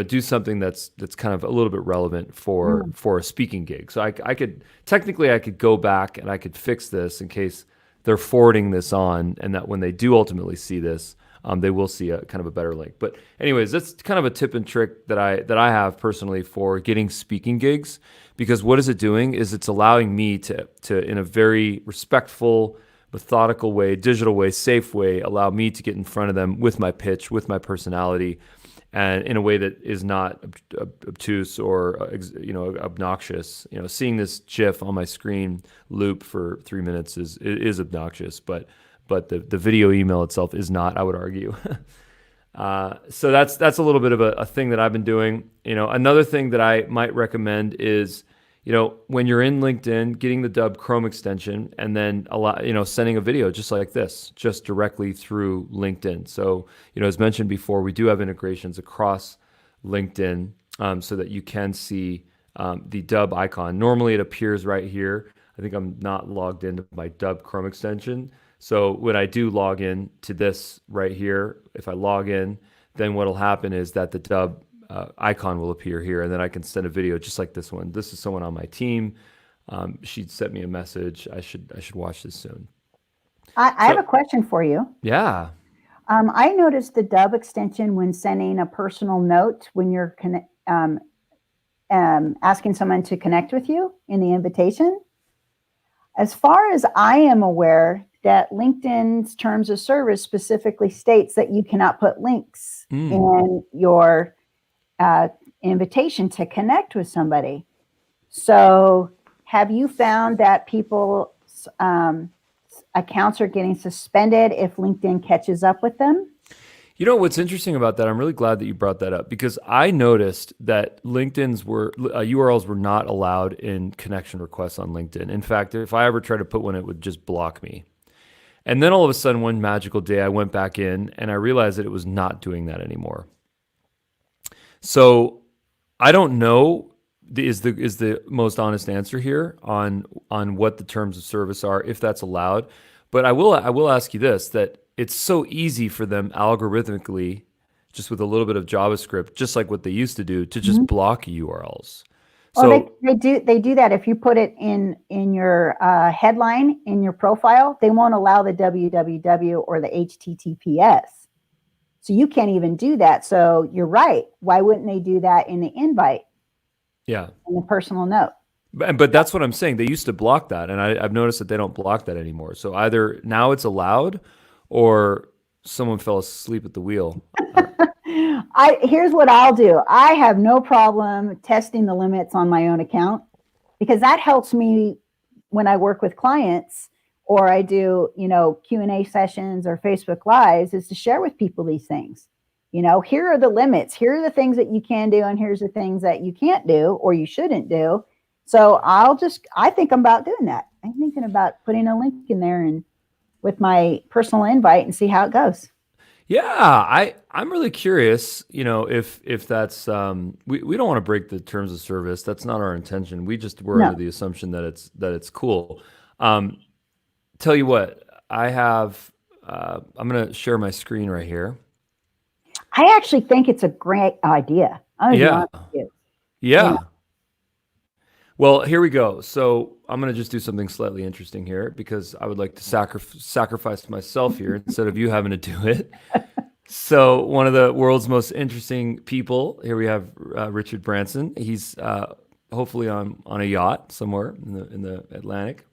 do something that's kind of a little bit relevant for a speaking gig. So I could go back and I could fix this in case they're forwarding this on, and that when they do ultimately see this, they will see a kind of a better link. But anyways, that's kind of a tip and trick that I have personally for getting speaking gigs, because what is it doing is it's allowing me to in a very respectful, methodical way, digital way, safe way, allow me to get in front of them with my pitch, with my personality, and in a way that is not obtuse or obnoxious. Seeing this GIF on my screen loop for 3 minutes is obnoxious, but the video email itself is not, I would argue. So that's a little bit of a thing that I've been doing. Another thing that I might recommend is, when you're in LinkedIn, getting the Dubb Chrome extension and then sending a video just like this, just directly through LinkedIn. So, as mentioned before, we do have integrations across LinkedIn so that you can see the Dubb icon. Normally it appears right here. I think I'm not logged into my Dubb Chrome extension. So when I do log in to this right here, if I log in, then what'll happen is that the Dubb icon will appear here, and then I can send a video just like this one. This is someone on my team. She sent me a message. I should watch this soon. I have a question for you. Yeah. I noticed the Dubb extension when sending a personal note when you're asking someone to connect with you in the invitation. As far as I am aware, that LinkedIn's terms of service specifically states that you cannot put links in your invitation to connect with somebody. So have you found that people's accounts are getting suspended if LinkedIn catches up with them? What's interesting about that, I'm really glad that you brought that up, because I noticed that LinkedIn's URLs were not allowed in connection requests on LinkedIn. In fact, if I ever tried to put one, it would just block me. And then all of a sudden, one magical day, I went back in and I realized that it was not doing that anymore. So I don't know is the most honest answer here on what the terms of service are, if that's allowed. But I will ask you this, that it's so easy for them algorithmically, just with a little bit of JavaScript, just like what they used to do, to just block URLs. So they do that. If you put it in your headline in your profile, they won't allow the www or the HTTPS. So you can't even do that. So you're right. Why wouldn't they do that in the invite? Yeah. In the personal note. But that's what I'm saying. They used to block that, and I've noticed that they don't block that anymore. So either now it's allowed, or someone fell asleep at the wheel. Here's what I'll do. I have no problem testing the limits on my own account, because that helps me when I work with clients or I do, Q&A sessions or Facebook Lives, is to share with people these things. Here are the limits. Here are the things that you can do, and here's the things that you can't do or you shouldn't do. So I think I'm about doing that. I'm thinking about putting a link in there and with my personal invite and see how it goes. Yeah, I'm really curious, if that's we don't want to break the terms of service. That's not our intention. We just were under the assumption that it's cool. Tell you what, I have I'm going to share my screen right here. I actually think it's a great idea. Yeah. Well, here we go. So I'm going to just do something slightly interesting here, because I would like to sacrifice myself here instead of you having to do it. So one of the world's most interesting people, here we have Richard Branson. He's hopefully on a yacht somewhere in the Atlantic.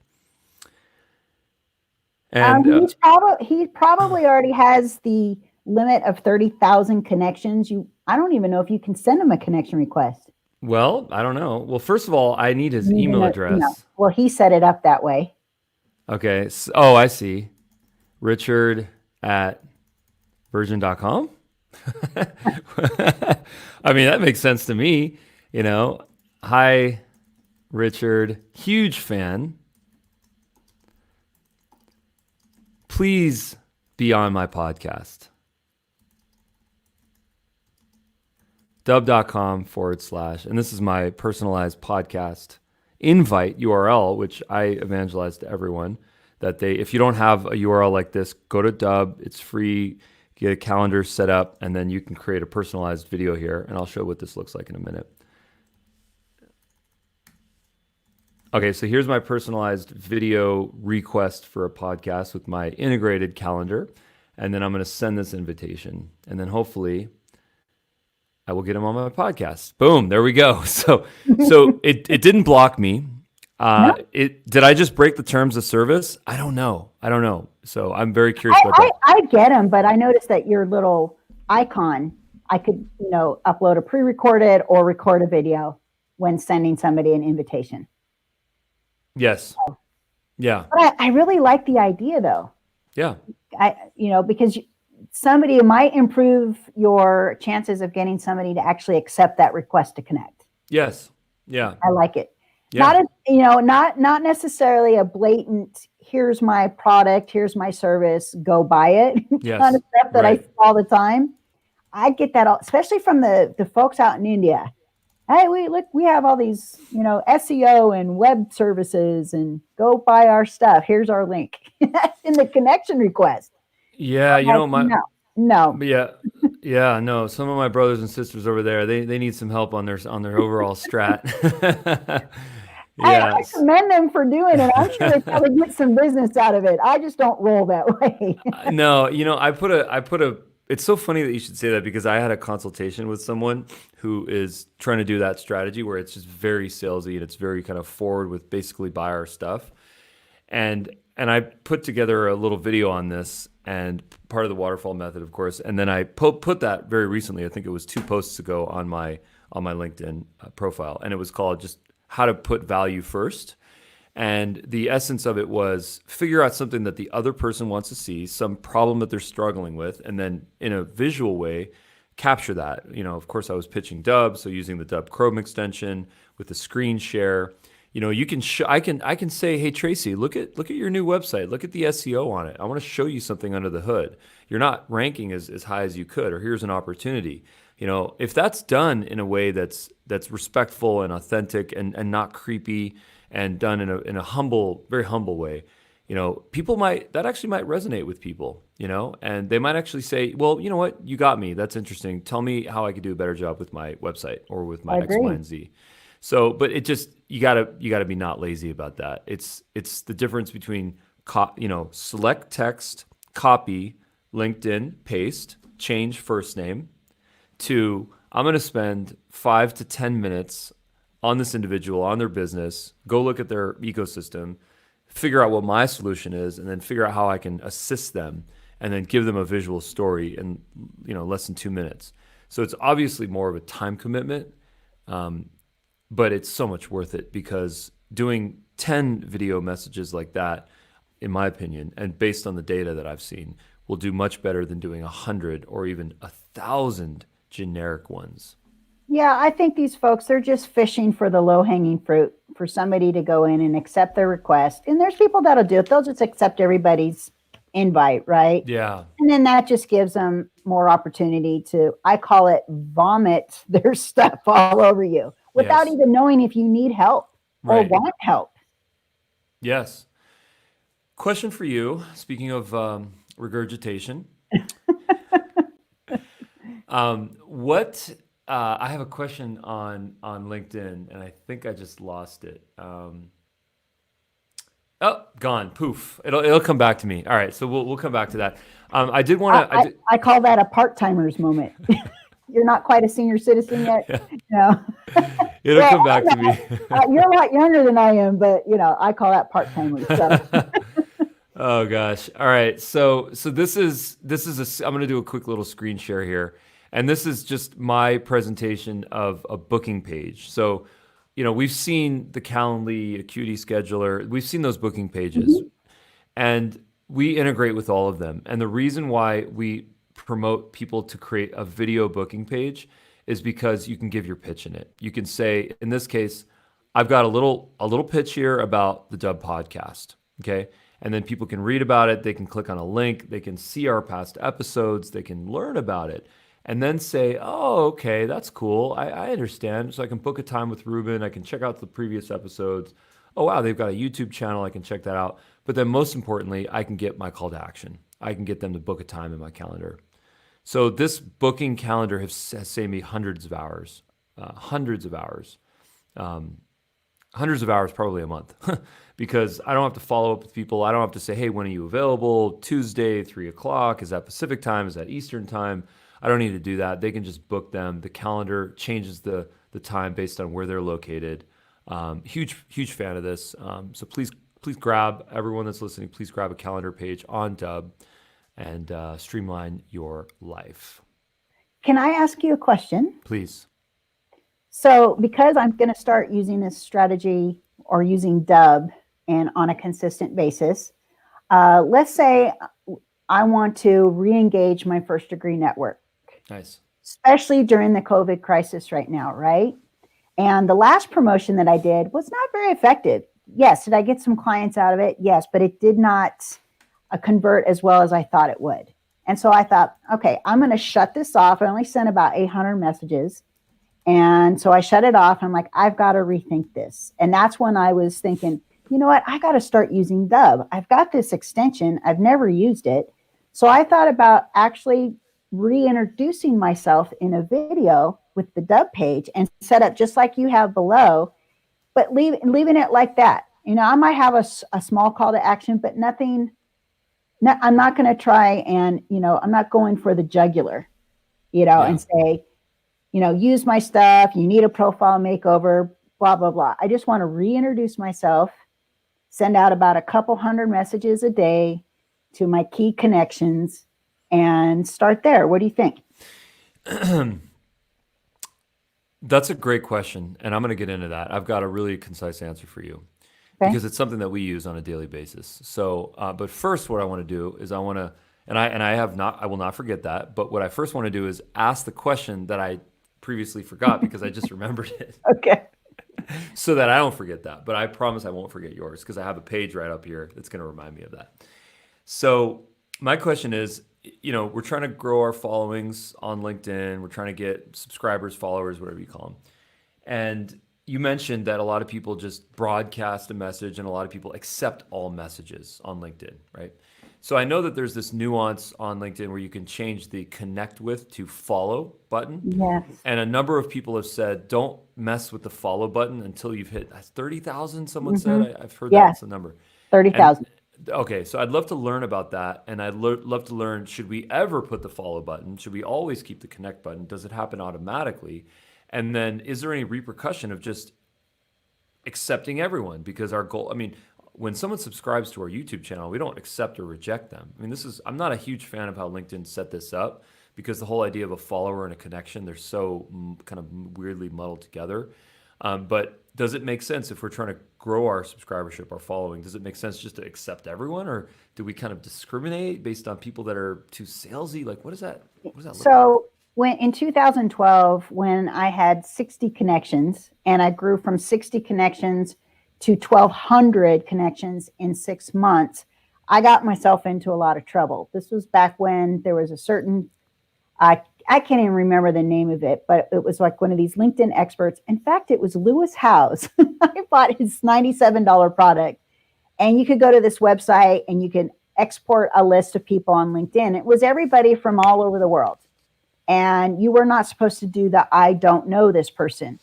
And he probably already has the limit of 30,000 connections. I don't even know if you can send him a connection request. Well, I don't know. Well, first of all, I need his email address. Well, he set it up that way. Okay. So, I see. Richard@virgin.com. I mean, that makes sense to me. Hi, Richard. Huge fan. Please be on my podcast. dubb.com/, and this is my personalized podcast invite URL, which I evangelize to everyone that if you don't have a URL like this, go to Dubb. It's free. Get a calendar set up, and then you can create a personalized video here, and I'll show what this looks like in a minute. Okay, so here's my personalized video request for a podcast with my integrated calendar, and then I'm going to send this invitation, and then hopefully I will get him on my podcast. Boom, there we go. So it didn't block me. No. Did I just break the terms of service? I don't know. So I'm very curious about that. I get them, but I noticed that your little icon, I could, upload a pre-recorded or record a video when sending somebody an invitation. Yes. Yeah. But I really like the idea though. Yeah. Because somebody might improve your chances of getting somebody to actually accept that request to connect. Yes. Yeah. I like it. Yeah. Not necessarily a blatant, here's my product, here's my service, go buy it. Yes. Kind of stuff that Right. I see all the time. I get that, especially from the folks out in India. Hey, we have all these, SEO and web services, and go buy our stuff. Here's our link. That's in the connection request. Yeah. No. Yeah. No. Some of my brothers and sisters over there, they need some help on their overall strat. I commend them for doing it. I'm sure they probably get some business out of it. I just don't roll that way. No, I put a. It's so funny that you should say that, because I had a consultation with someone who is trying to do that strategy where it's just very salesy and it's very kind of forward with basically buy our stuff. And I put together a little video on this, and part of the waterfall method, of course. And then I put that very recently. I think it was 2 posts ago on my LinkedIn profile, and it was called just how to put value first. And the essence of it was figure out something that the other person wants to see, some problem that they're struggling with, and then in a visual way, capture that. Of course, I was pitching Dubb, so using the Dubb Chrome extension with the screen share. You can I can say, hey Tracy, look at your new website, look at the SEO on it. I want to show you something under the hood. You're not ranking as high as you could, or here's an opportunity. If that's done in a way that's respectful and authentic and not creepy, and done in a humble, very humble way, people that actually might resonate with people, and they might actually say, well, you know what, you got me. That's interesting. Tell me how I could do a better job with my website or with my X, Y, and Z. So, but it just, you gotta be not lazy about that. It's the difference between, select text, copy, LinkedIn, paste, change first name, to I'm going to spend 5 to 10 minutes on this individual, on their business, go look at their ecosystem, figure out what my solution is, and then figure out how I can assist them, and then give them a visual story in less than 2 minutes. So it's obviously more of a time commitment, but it's so much worth it, because doing 10 video messages like that, in my opinion, and based on the data that I've seen, will do much better than doing 100 or even 1,000 generic ones. Yeah, I think these folks, they're just fishing for the low-hanging fruit, for somebody to go in and accept their request. And there's people that'll do it. They'll just accept everybody's invite, right? Yeah. And then that just gives them more opportunity to, I call it, vomit their stuff all over you without even knowing if you need help or want help. Yes. Question for you, speaking of regurgitation. I have a question on LinkedIn, and I think I just lost it. Gone. Poof. It'll come back to me. All right, so we'll come back to that. I did want to. I call that a part-timers moment. You're not quite a senior citizen yet. Yeah. It'll come back to me. You're a lot younger than I am, but I call that part-timers. So. Oh gosh. All right. So this is I'm going to do a quick little screen share here. And this is just my presentation of a booking page. So, we've seen the Calendly, Acuity Scheduler, we've seen those booking pages, and we integrate with all of them. And the reason why we promote people to create a video booking page is because you can give your pitch in it. You can say, in this case, I've got a little pitch here about the Dubb podcast. Okay. And then people can read about it. They can click on a link. They can see our past episodes. They can learn about it. and then say, oh, okay, that's cool. I understand. So I can book a time with Ruben. I can check out the previous episodes. Oh, wow, they've got a YouTube channel. I can check that out. But then most importantly, I can get my call to action. I can get them to book a time in my calendar. So this booking calendar has saved me hundreds of hours, um, hundreds of hours, probably a month, because I don't have to follow up with people. I don't have to say, hey, when are you available? Tuesday, 3 o'clock. Is that Pacific time? Is that Eastern time? I don't need to do that. They can just book them. The calendar changes the time based on where they're located. Huge fan of this. So please grab, everyone that's listening, please grab a calendar page on Dubb and streamline your life. Can I ask you a question? Please. So because I'm going to start using this strategy or using Dubb and on a consistent basis, let's say I want to re-engage my first degree network. Nice. Especially during the COVID crisis right now, right? And the last promotion that I did was not very effective. Yes, did I get some clients out of it? Yes, but it did not convert as well as I thought it would. And so I thought, okay, I'm going to shut this off. I only sent about 800 messages. And so I shut it off. I'm like, I've got to rethink this. And that's when I was thinking, you know what? I got to start using Dubb. I've got this extension. I've never used it. So I thought about actually reintroducing myself in a video with the Dubb page and set up just like you have below, but leaving it like that. You know, I might have a small call to action, but nothing. I'm not going to try and, I'm not going for the jugular, and say, use my stuff. You need a profile makeover, blah, blah, blah. I just want to reintroduce myself, send out about a couple hundred messages a day to my key connections and start there. What do you think? That's a great question. And I'm going to get into that. I've got a really concise answer for you because it's something that we use on a daily basis. So, but first what I want to do is I will not forget that. But what I first want to do is ask the question that I previously forgot because I just remembered it. Okay. So that I don't forget that. But I promise I won't forget yours because I have a page right up here that's going to remind me of that. So my question is, we're trying to grow our followings on LinkedIn. We're trying to get subscribers, followers, whatever you call them. And you mentioned that a lot of people just broadcast a message and a lot of people accept all messages on LinkedIn, right? So I know that there's this nuance on LinkedIn where you can change the connect with to follow button. Yes. And a number of people have said, don't mess with the follow button until you've hit 30,000, someone said. I've heard that's the number. 30,000. Okay, so I'd love to learn about that. And I'd love to learn, should we ever put the follow button? Should we always keep the connect button? Does it happen automatically? And then is there any repercussion of just accepting everyone? Because our goal, when someone subscribes to our YouTube channel, we don't accept or reject them. I'm not a huge fan of how LinkedIn set this up because the whole idea of a follower and a connection, they're so kind of weirdly muddled together. But does it make sense if we're trying to grow our subscribership, our following? Does it make sense just to accept everyone, or do we kind of discriminate based on people that are too salesy? Like, what does that look like? So when in 2012, when I had 60 connections and I grew from 60 connections to 1,200 connections in 6 months, I got myself into a lot of trouble. This was back when there was a certain, I can't even remember the name of it, but it was like one of these LinkedIn experts. In fact, it was Lewis Howes. I bought his $97 product, and you could go to this website and you can export a list of people on LinkedIn. It was everybody from all over the world. And you were not supposed to do the I don't know this person.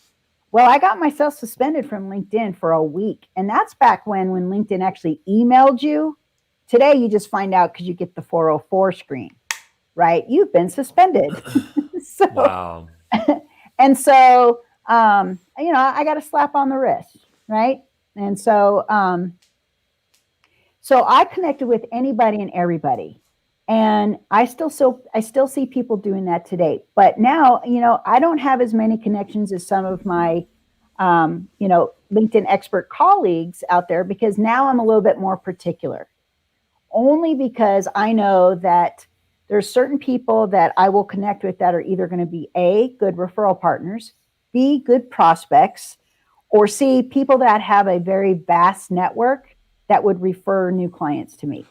Well, I got myself suspended from LinkedIn for a week. And that's back when LinkedIn actually emailed you. Today, you just find out because you get the 404 screen, right? You've been suspended. Wow. And so, I got a slap on the wrist, right? And so, so I connected with anybody and everybody. And I still see people doing that today. But now, I don't have as many connections as some of my, LinkedIn expert colleagues out there because now I'm a little bit more particular. Only because I know that there's certain people that I will connect with that are either going to be A, good referral partners, B, good prospects, or C, people that have a very vast network that would refer new clients to me.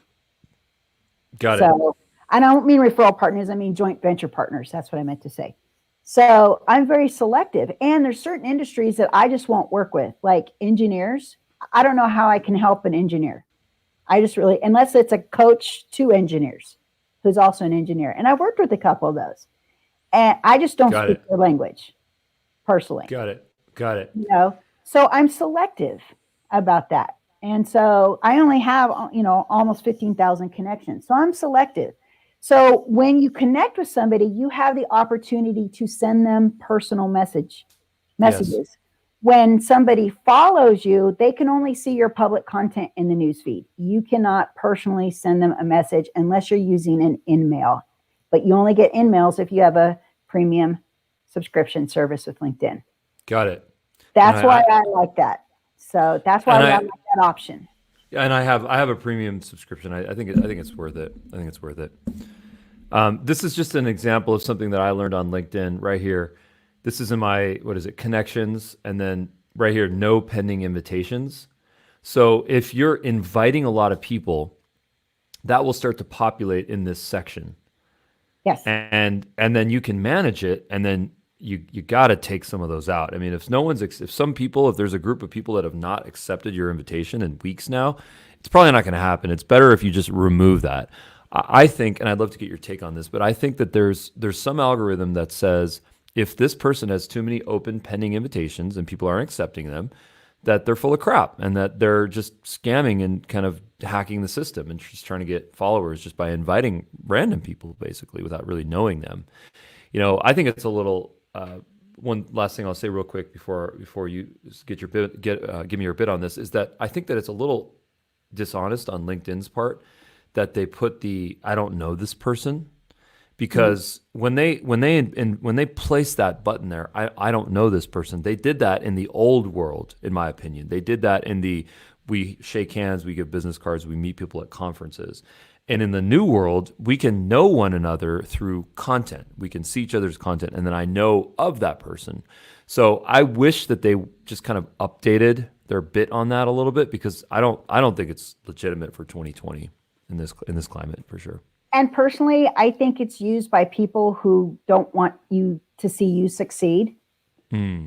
Got it. So I don't mean referral partners, I mean joint venture partners. That's what I meant to say. So I'm very selective. And there's certain industries that I just won't work with, like engineers. I don't know how I can help an engineer. I just really, unless it's a coach to engineers who's also an engineer. And I've worked with a couple of those. And I just don't Got speak it. their language personally. Got it. Got it. So I'm selective about that. And so I only have, almost 15,000 connections. So I'm selective. So when you connect with somebody, you have the opportunity to send them personal messages. Yes. When somebody follows you, they can only see your public content in the newsfeed. You cannot personally send them a message unless you're using an in-mail. But you only get in-mails if you have a premium subscription service with LinkedIn. Got it. That's why I like that. So that's why I like that option. And I have a premium subscription. I think it's worth it. I think it's worth it. This is just an example of something that I learned on LinkedIn right here. This is in my, connections, and then right here, no pending invitations. So if you're inviting a lot of people, that will start to populate in this section. Yes. And then you can manage it, and then you got to take some of those out. I mean, if there's a group of people that have not accepted your invitation in weeks now, it's probably not going to happen. It's better if you just remove that. I think, and I'd love to get your take on this, but I think that there's some algorithm that says if this person has too many open pending invitations and people aren't accepting them, that they're full of crap and that they're just scamming and kind of hacking the system and just trying to get followers just by inviting random people basically without really knowing them. I think it's a little. One last thing I'll say real quick before you get your bit, give me your bit on this is that I think that it's a little dishonest on LinkedIn's part that they put the I don't know this person, because when they place that button there, I don't know this person. They did that in the old world, in my opinion. They did that in the we shake hands, we give business cards, we meet people at conferences. And in the new world, we can know one another through content. We can see each other's content, and then I know of that person. So I wish that they just kind of updated their bit on that a little bit, because I don't think it's legitimate for 2020 in this climate for sure. And personally, I think it's used by people who don't want you to see you succeed,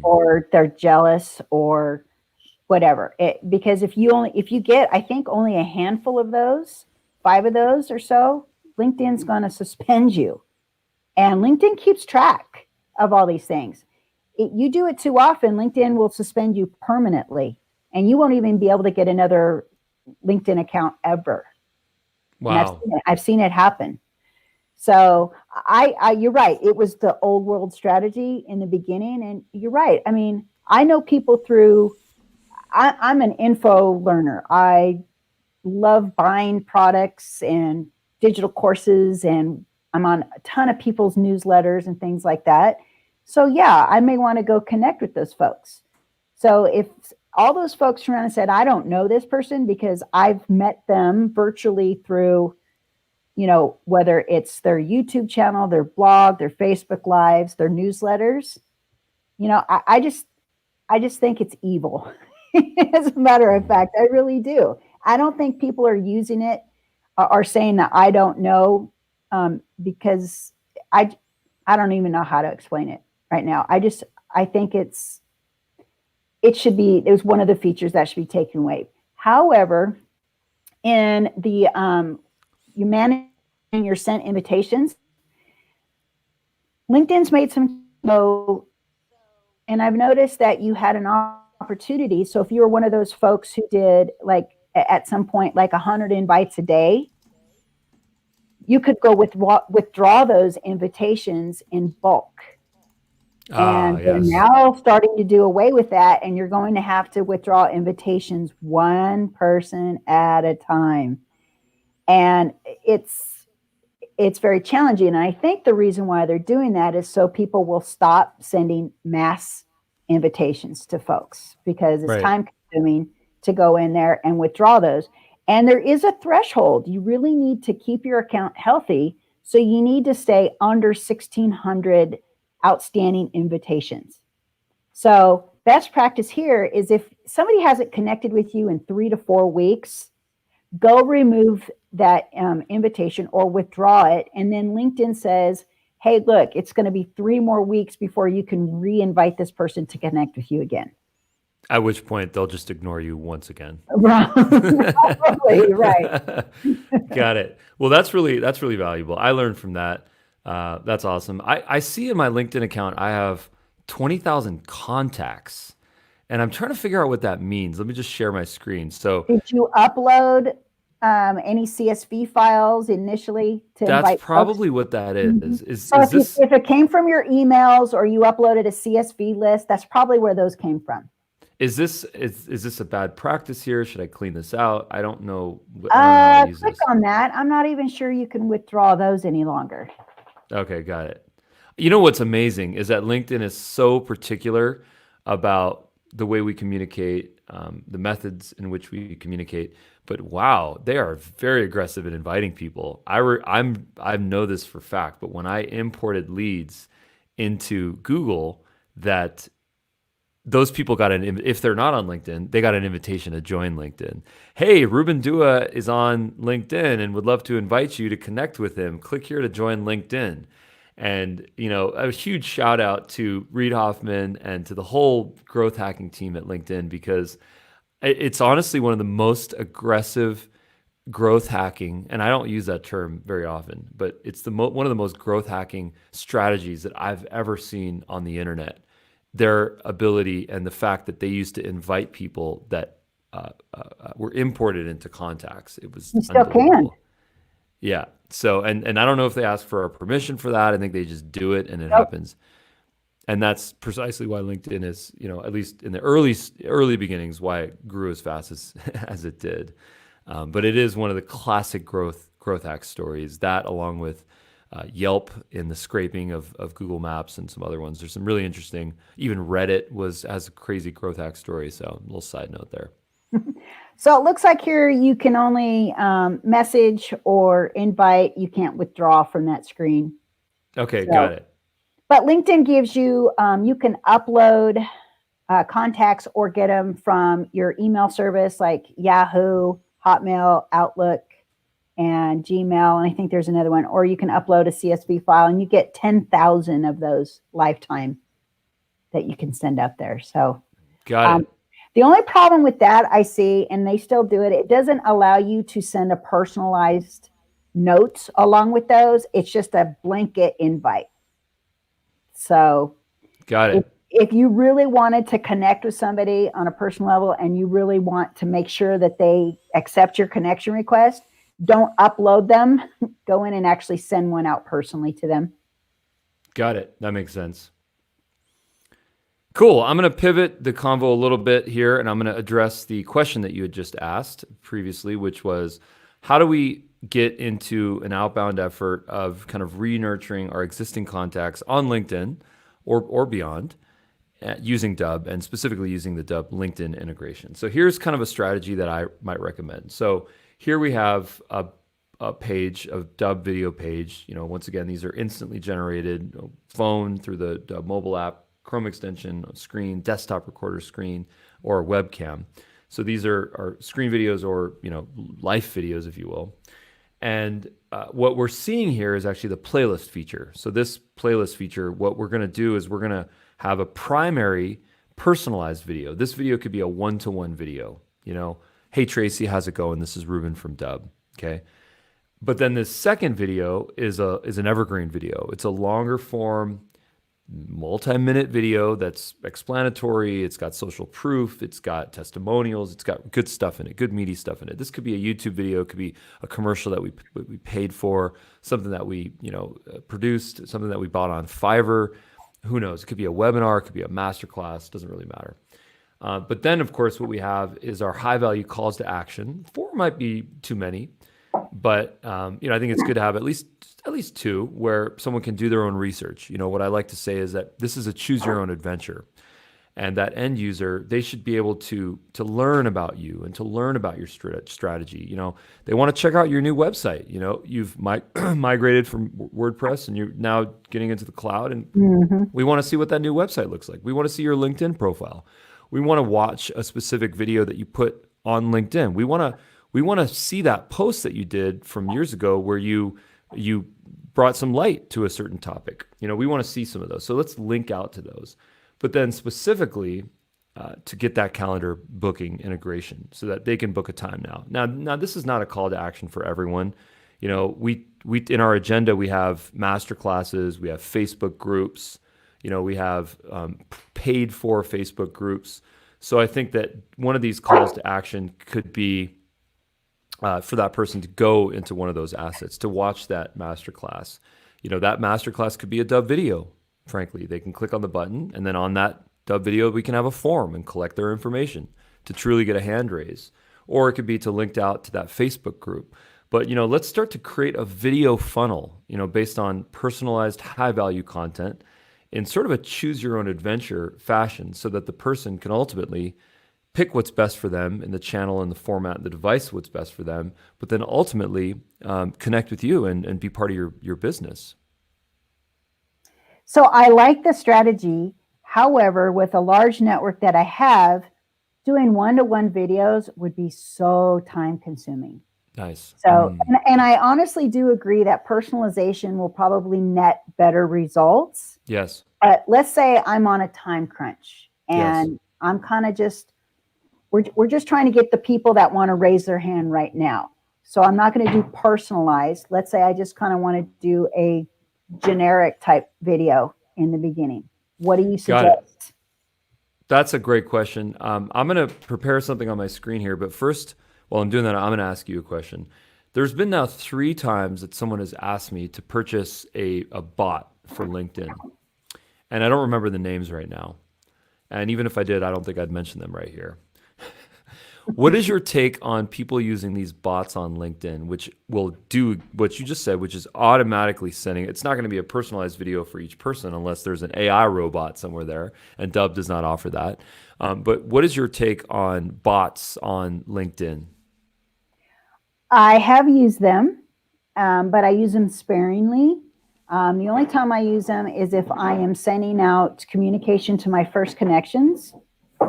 or they're jealous or whatever. Because if you get, I think, only a handful of those, 5 of those or so, LinkedIn's going to suspend you. And LinkedIn keeps track of all these things. You do it too often, LinkedIn will suspend you permanently, and you won't even be able to get another LinkedIn account ever. Wow. I've seen it happen. So you're right. It was the old world strategy in the beginning. And you're right. I mean, I know people through, I'm an info learner. I love buying products and digital courses, and I'm on a ton of people's newsletters and things like that. So yeah, I may want to go connect with those folks. So if all those folks around and said, I don't know this person because I've met them virtually through, whether it's their YouTube channel, their blog, their Facebook lives, their newsletters, I just think it's evil. As a matter of fact, I really do. I don't think people are using it or saying that I don't know, because I don't even know how to explain it right now. I think it was one of the features that should be taken away. However, in the you managing your sent invitations, LinkedIn's made some and I've noticed that you had an opportunity. So if you were one of those folks who did at some point 100 invites a day, you could go withdraw those invitations in bulk. And they're now starting to do away with that, and you're going to have to withdraw invitations one person at a time. And it's very challenging. And I think the reason why they're doing that is so people will stop sending mass invitations to folks, because it's time consuming to go in there and withdraw those. And there is a threshold. You really need to keep your account healthy. So you need to stay under 1,600 outstanding invitations. So best practice here is if somebody hasn't connected with you in 3 to 4 weeks, go remove that invitation or withdraw it. And then LinkedIn says, hey, look, it's going to be 3 more weeks before you can re-invite this person to connect with you again. At which point they'll just ignore you once again. Probably, right. Got it. Well, that's really valuable. I learned from that. That's awesome. I see in my LinkedIn account I have 20,000 contacts, and I'm trying to figure out what that means. Let me just share my screen. So, did you upload any CSV files initially to invite that's probably folks? what that is. So Is if it came from your emails or you uploaded a CSV list, that's probably where those came from. this a bad practice here? Should I clean this out? I don't know. I don't know how to use Click this. on that. I'm not even sure you can withdraw those any longer. Okay, got it. You know what's amazing is that LinkedIn is so particular about the way we communicate, the methods in which we communicate. But wow, they are very aggressive in inviting people. I know this for fact. But when I imported leads into Google, that those people got if they're not on LinkedIn, they got an invitation to join LinkedIn. Hey, Ruben Dua is on LinkedIn and would love to invite you to connect with him. Click here to join LinkedIn. And, a huge shout out to Reid Hoffman and to the whole growth hacking team at LinkedIn, because it's honestly one of the most aggressive growth hacking, and I don't use that term very often, but it's one of the most growth hacking strategies that I've ever seen on the internet. Their ability and the fact that they used to invite people that were imported into contacts. It was You still can. Yeah. So, and I don't know if they ask for our permission for that. I think they just do it and it happens. And that's precisely why LinkedIn is, at least in the early beginnings, why it grew as fast as it did. But it is one of the classic growth hack stories. That, along with Yelp in the scraping of Google Maps and some other ones. There's some really interesting. Even Reddit has a crazy growth hack story. So, a little side note there. So it looks like here you can only message or invite. You can't withdraw from that screen. Okay, got it. But LinkedIn gives you, you can upload contacts or get them from your email service like Yahoo, Hotmail, Outlook, and Gmail. And I think there's another one. Or you can upload a CSV file and you get 10,000 of those lifetime that you can send up there. So got it. The only problem with that I see, and they still do it, it doesn't allow you to send a personalized notes along with those. It's just a blanket invite. So got it. If you really wanted to connect with somebody on a personal level and you really want to make sure that they accept your connection request, don't upload them. Go in and actually send one out personally to them. Got it. That makes sense. Cool. I'm going to pivot the convo a little bit here, and I'm going to address the question that you had just asked previously, which was, how do we get into an outbound effort of kind of re-nurturing our existing contacts on LinkedIn or beyond using Dubb, and specifically using the Dubb LinkedIn integration? So here's kind of a strategy that I might recommend. So here we have a page, a Dubb video page. Once again, these are instantly generated, phone through the Dubb mobile app, Chrome extension, screen, desktop recorder screen, or webcam. So these are screen videos, or life videos, if you will. And what we're seeing here is actually the playlist feature. So this playlist feature, what we're going to do is we're going to have a primary personalized video. This video could be a one-to-one video. Hey Tracy, how's it going? This is Ruben from Dubb. Okay. But then this second video is an evergreen video. It's a longer form, multi-minute video that's explanatory. It's got social proof. It's got testimonials. It's got good stuff in it, good meaty stuff in it. This could be a YouTube video. It could be a commercial that we paid for, something that we produced, something that we bought on Fiverr. Who knows? It could be a webinar. It could be a masterclass. Doesn't really matter. But then, of course, what we have is our high-value calls to action. 4 might be too many, but I think it's good to have at least 2 where someone can do their own research. What I like to say is that this is a choose your own adventure, and that end user, they should be able to learn about you and to learn about your strategy. They want to check out your new website. You've migrated from WordPress and you're now getting into the cloud, and we want to see what that new website looks like. We want to see your LinkedIn profile. We want to watch a specific video that you put on LinkedIn. We want We want to see that post that you did from years ago where you brought some light to a certain topic. We want to see some of those. So let's link out to those. But then specifically to get that calendar booking integration so that they can book a time now. Now this is not a call to action for everyone. We in our agenda, we have master classes, we have Facebook groups, we have paid for Facebook groups. So I think that one of these calls to action could be for that person to go into one of those assets, to watch that masterclass. That masterclass could be a Dubb video, frankly. They can click on the button, and then on that Dubb video, we can have a form and collect their information to truly get a hand raise. Or it could be to link out to that Facebook group. But, let's start to create a video funnel, based on personalized high-value content in sort of a choose-your-own-adventure fashion so that the person can ultimately pick what's best for them in the channel and the format and the device, what's best for them, but then ultimately connect with you and be part of your business. So I like the strategy. However, with a large network that I have, doing one-to-one videos would be so time-consuming. Nice. So, and I honestly do agree that personalization will probably net better results. Yes. But let's say I'm on a time crunch and Yes. I'm kind of we're just trying to get the people that want to raise their hand right now. So I'm not going to do personalized. Let's say I just kind of want to do a generic type video in the beginning. What do you suggest? That's a great question. I'm going to prepare something on my screen here, but first, while I'm doing that, I'm going to ask you a question. There's been now 3 times that someone has asked me to purchase a bot for LinkedIn. And I don't remember the names right now. And even if I did, I don't think I'd mention them right here. What is your take on people using these bots on LinkedIn, which will do what you just said, which is automatically sending? It's not going to be a personalized video for each person unless there's an AI robot somewhere there, and Dubb does not offer that. But what is your take on bots on LinkedIn? I have used them, but I use them sparingly. The only time I use them is if I am sending out communication to my first connections.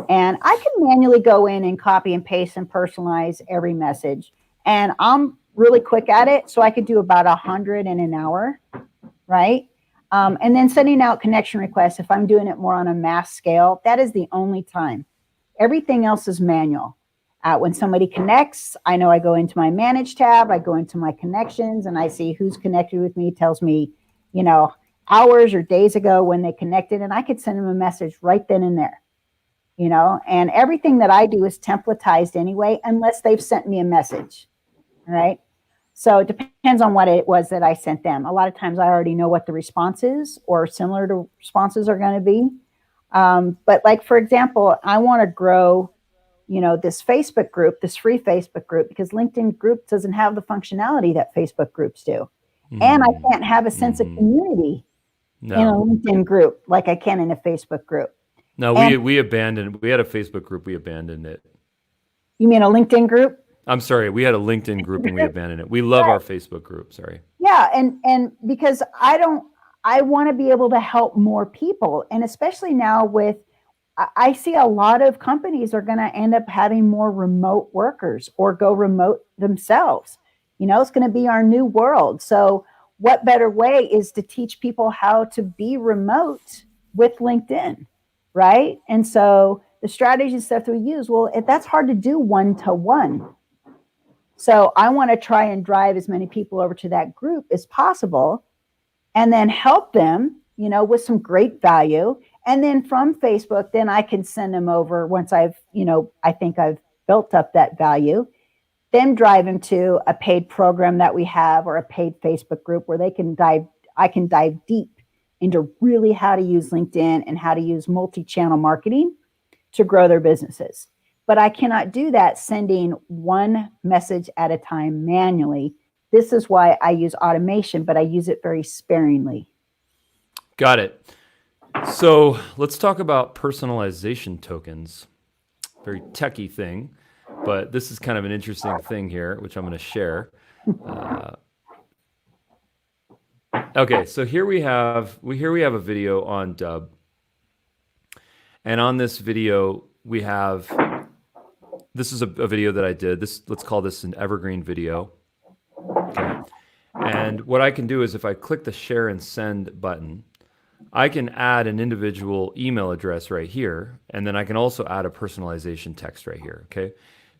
And I can manually go in and copy and paste and personalize every message. And I'm really quick at it. So I could do about 100 in an hour, right? And then sending out connection requests, if I'm doing it more on a mass scale, that is the only time. Everything else is manual. When somebody connects, I know I go into my manage tab, I go into my connections, and I see who's connected with me. It tells me, hours or days ago when they connected, and I could send them a message right then and there. And everything that I do is templatized anyway, unless they've sent me a message, right? So it depends on what it was that I sent them. A lot of times I already know what the response is or similar to responses are going to be. But like, for example, I want to grow, this Facebook group, this free Facebook group, because LinkedIn group doesn't have the functionality that Facebook groups do. And I can't have a sense of community in a LinkedIn group like I can in a Facebook group. No, we abandoned. We had a Facebook group. We abandoned it. You mean a LinkedIn group? I'm sorry. We had a LinkedIn group and we abandoned it. We love our Facebook group. Sorry. Yeah, and because I want to be able to help more people, and especially now I see a lot of companies are going to end up having more remote workers or go remote themselves. It's going to be our new world. So what better way is to teach people how to be remote with LinkedIn? Right. And so the strategies that we use, that's hard to do one-to-one. So I want to try and drive as many people over to that group as possible and then help them, with some great value. And then from Facebook, then I can send them over once I think I've built up that value, then drive them to a paid program that we have or a paid Facebook group where I can dive deep into really how to use LinkedIn and how to use multi-channel marketing to grow their businesses. But I cannot do that sending one message at a time manually. This is why I use automation, but I use it very sparingly. Got it. So let's talk about personalization tokens. Very techie thing, but this is kind of an interesting thing here, which I'm going to share. Okay, so here we have a video on Dubb, and on this video we have this is a video that I did. Let's call this an evergreen video. Okay. And what I can do is if I click the share and send button, I can add an individual email address right here. And then I can also add a personalization text right here. Okay.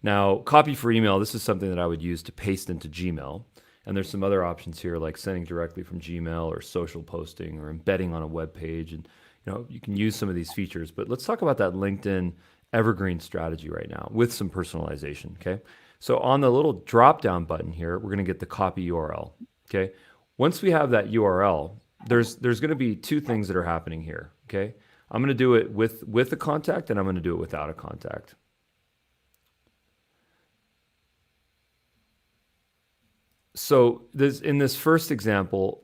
Now, copy for email, this is something that I would use to paste into Gmail. And there's some other options here like sending directly from Gmail or social posting or embedding on a web page. And you can use some of these features. But let's talk about that LinkedIn evergreen strategy right now with some personalization. Okay. So on the little drop down button here, we're going to get the copy URL. Okay. Once we have that URL, there's going to be two things that are happening here. Okay. I'm going to do it with a contact and I'm going to do it without a contact. So in this first example,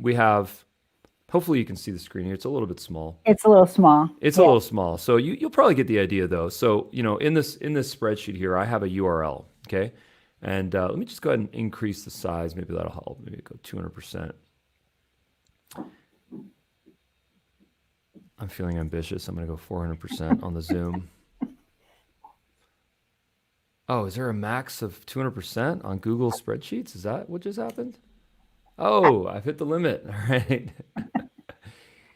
we have, hopefully you can see the screen here. It's a little bit small. It's a little small. It's a little small. So you'll probably get the idea though. So, in this spreadsheet here, I have a URL. Okay. And let me just go ahead and increase the size. Maybe that'll help. Maybe go 200%. I'm feeling ambitious. I'm going to go 400% on the Zoom. Oh, is there a max of 200% on Google spreadsheets? Is that what just happened? Oh, I've hit the limit. All right.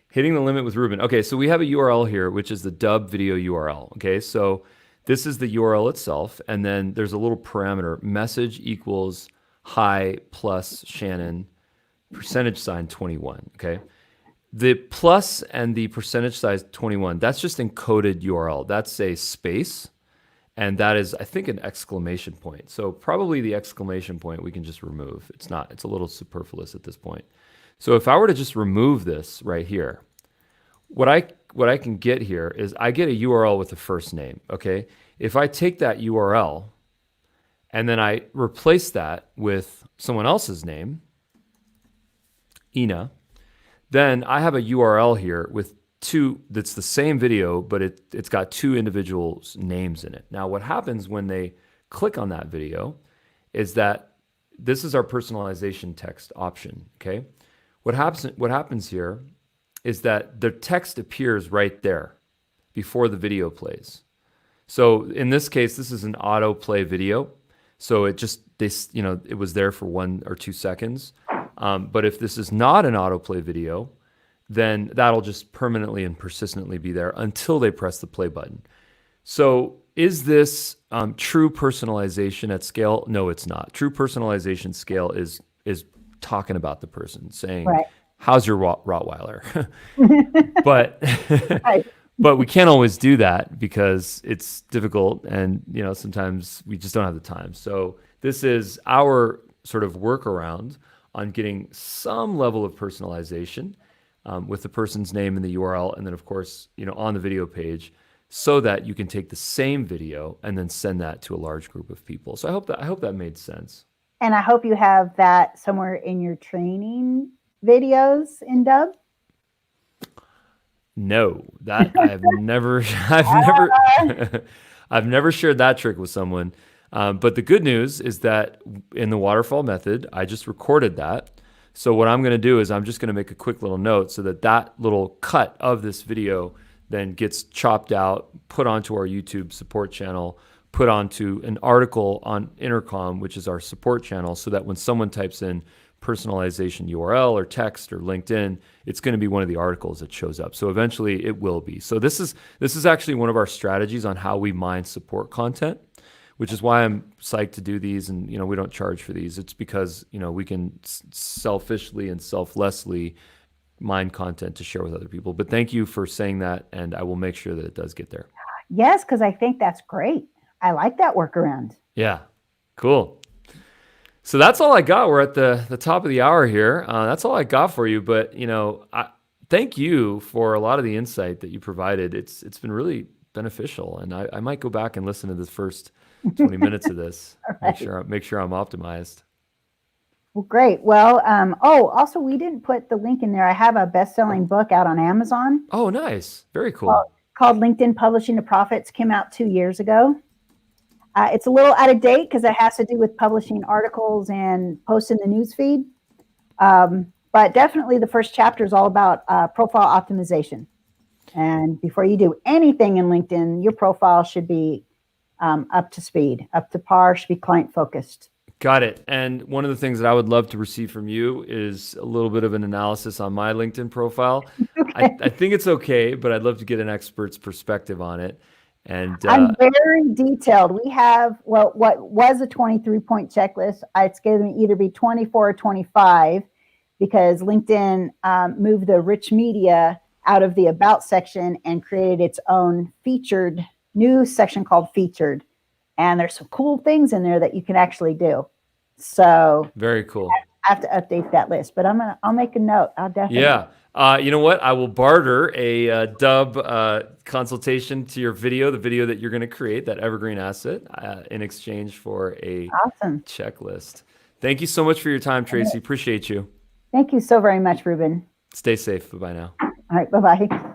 Hitting the limit with Ruben. Okay, so we have a URL here, which is the Dubb video URL. Okay, so this is the URL itself, and then there's a little parameter, message equals hi plus Shannon, %sign 21. Okay, the plus and the %sign 21, that's just encoded URL. That's a space. And that is, I think, an exclamation point. So probably the exclamation point we can just remove. It's a little superfluous at this point. So if I were to just remove this right here, what I can get here is I get a URL with the first name, okay? If I take that URL and then I replace that with someone else's name, Ina, then I have a URL here with that's the same video, but it's got two individuals' names in it. Now, what happens when they click on that video is that this is our personalization text option, okay? What happens here is that the text appears right there before the video plays. So in this case, this is an autoplay video. So it was there for 1 or 2 seconds. But if this is not an autoplay video, then that'll just permanently and persistently be there until they press the play button. So is this true personalization at scale? No, it's not. True personalization scale is talking about the person, saying, right, how's your Rottweiler? But right. But we can't always do that because it's difficult and sometimes we just don't have the time. So this is our sort of workaround on getting some level of personalization with the person's name and the URL, and then of course, on the video page, so that you can take the same video and then send that to a large group of people. So I hope that made sense. And I hope you have that somewhere in your training videos in Dubb. No, that I've never shared that trick with someone. But the good news is that in the waterfall method, I just recorded that. So what I'm going to do is I'm just going to make a quick little note so that little cut of this video then gets chopped out, put onto our YouTube support channel, put onto an article on Intercom, which is our support channel, so that when someone types in personalization URL or text or LinkedIn, it's going to be one of the articles that shows up. So eventually it will be. So this is actually one of our strategies on how we mine support content, which is why I'm psyched to do these. And, we don't charge for these. It's because, we can selfishly and selflessly mine content to share with other people. But thank you for saying that. And I will make sure that it does get there. Yes, because I think that's great. I like that workaround. Yeah, cool. So that's all I got. We're at the top of the hour here. That's all I got for you. But, thank you for a lot of the insight that you provided. It's been really beneficial. And I might go back and listen to the first 20 minutes of this. Right. Make sure I'm optimized. Well, great. Well, also we didn't put the link in there. I have a best-selling book out on Amazon. Oh, nice. Very cool. Called LinkedIn Publishing to Profits. Came out 2 years ago. It's a little out of date because it has to do with publishing articles and posts in the newsfeed. But definitely the first chapter is all about profile optimization. And before you do anything in LinkedIn, your profile should be up to speed, up to par, should be client focused. Got it. And one of the things that I would love to receive from you is a little bit of an analysis on my LinkedIn profile. Okay. I think it's okay, but I'd love to get an expert's perspective on it. And I'm very detailed. We have, well, what was a 23-point checklist. It's going to either be 24 or 25 because LinkedIn moved the rich media out of the about section and created its own featured new section called featured. And there's some cool things in there that you can actually do. So very cool. I have to update that list, but I'll make a note. I'll definitely. Yeah. You know what? I will barter a Dubb consultation to your video, the video that you're going to create, that evergreen asset, in exchange for a awesome checklist. Thank you so much for your time, Tracy. Appreciate you. Thank you so very much, Ruben. Stay safe. Bye-bye now. All right. Bye-bye.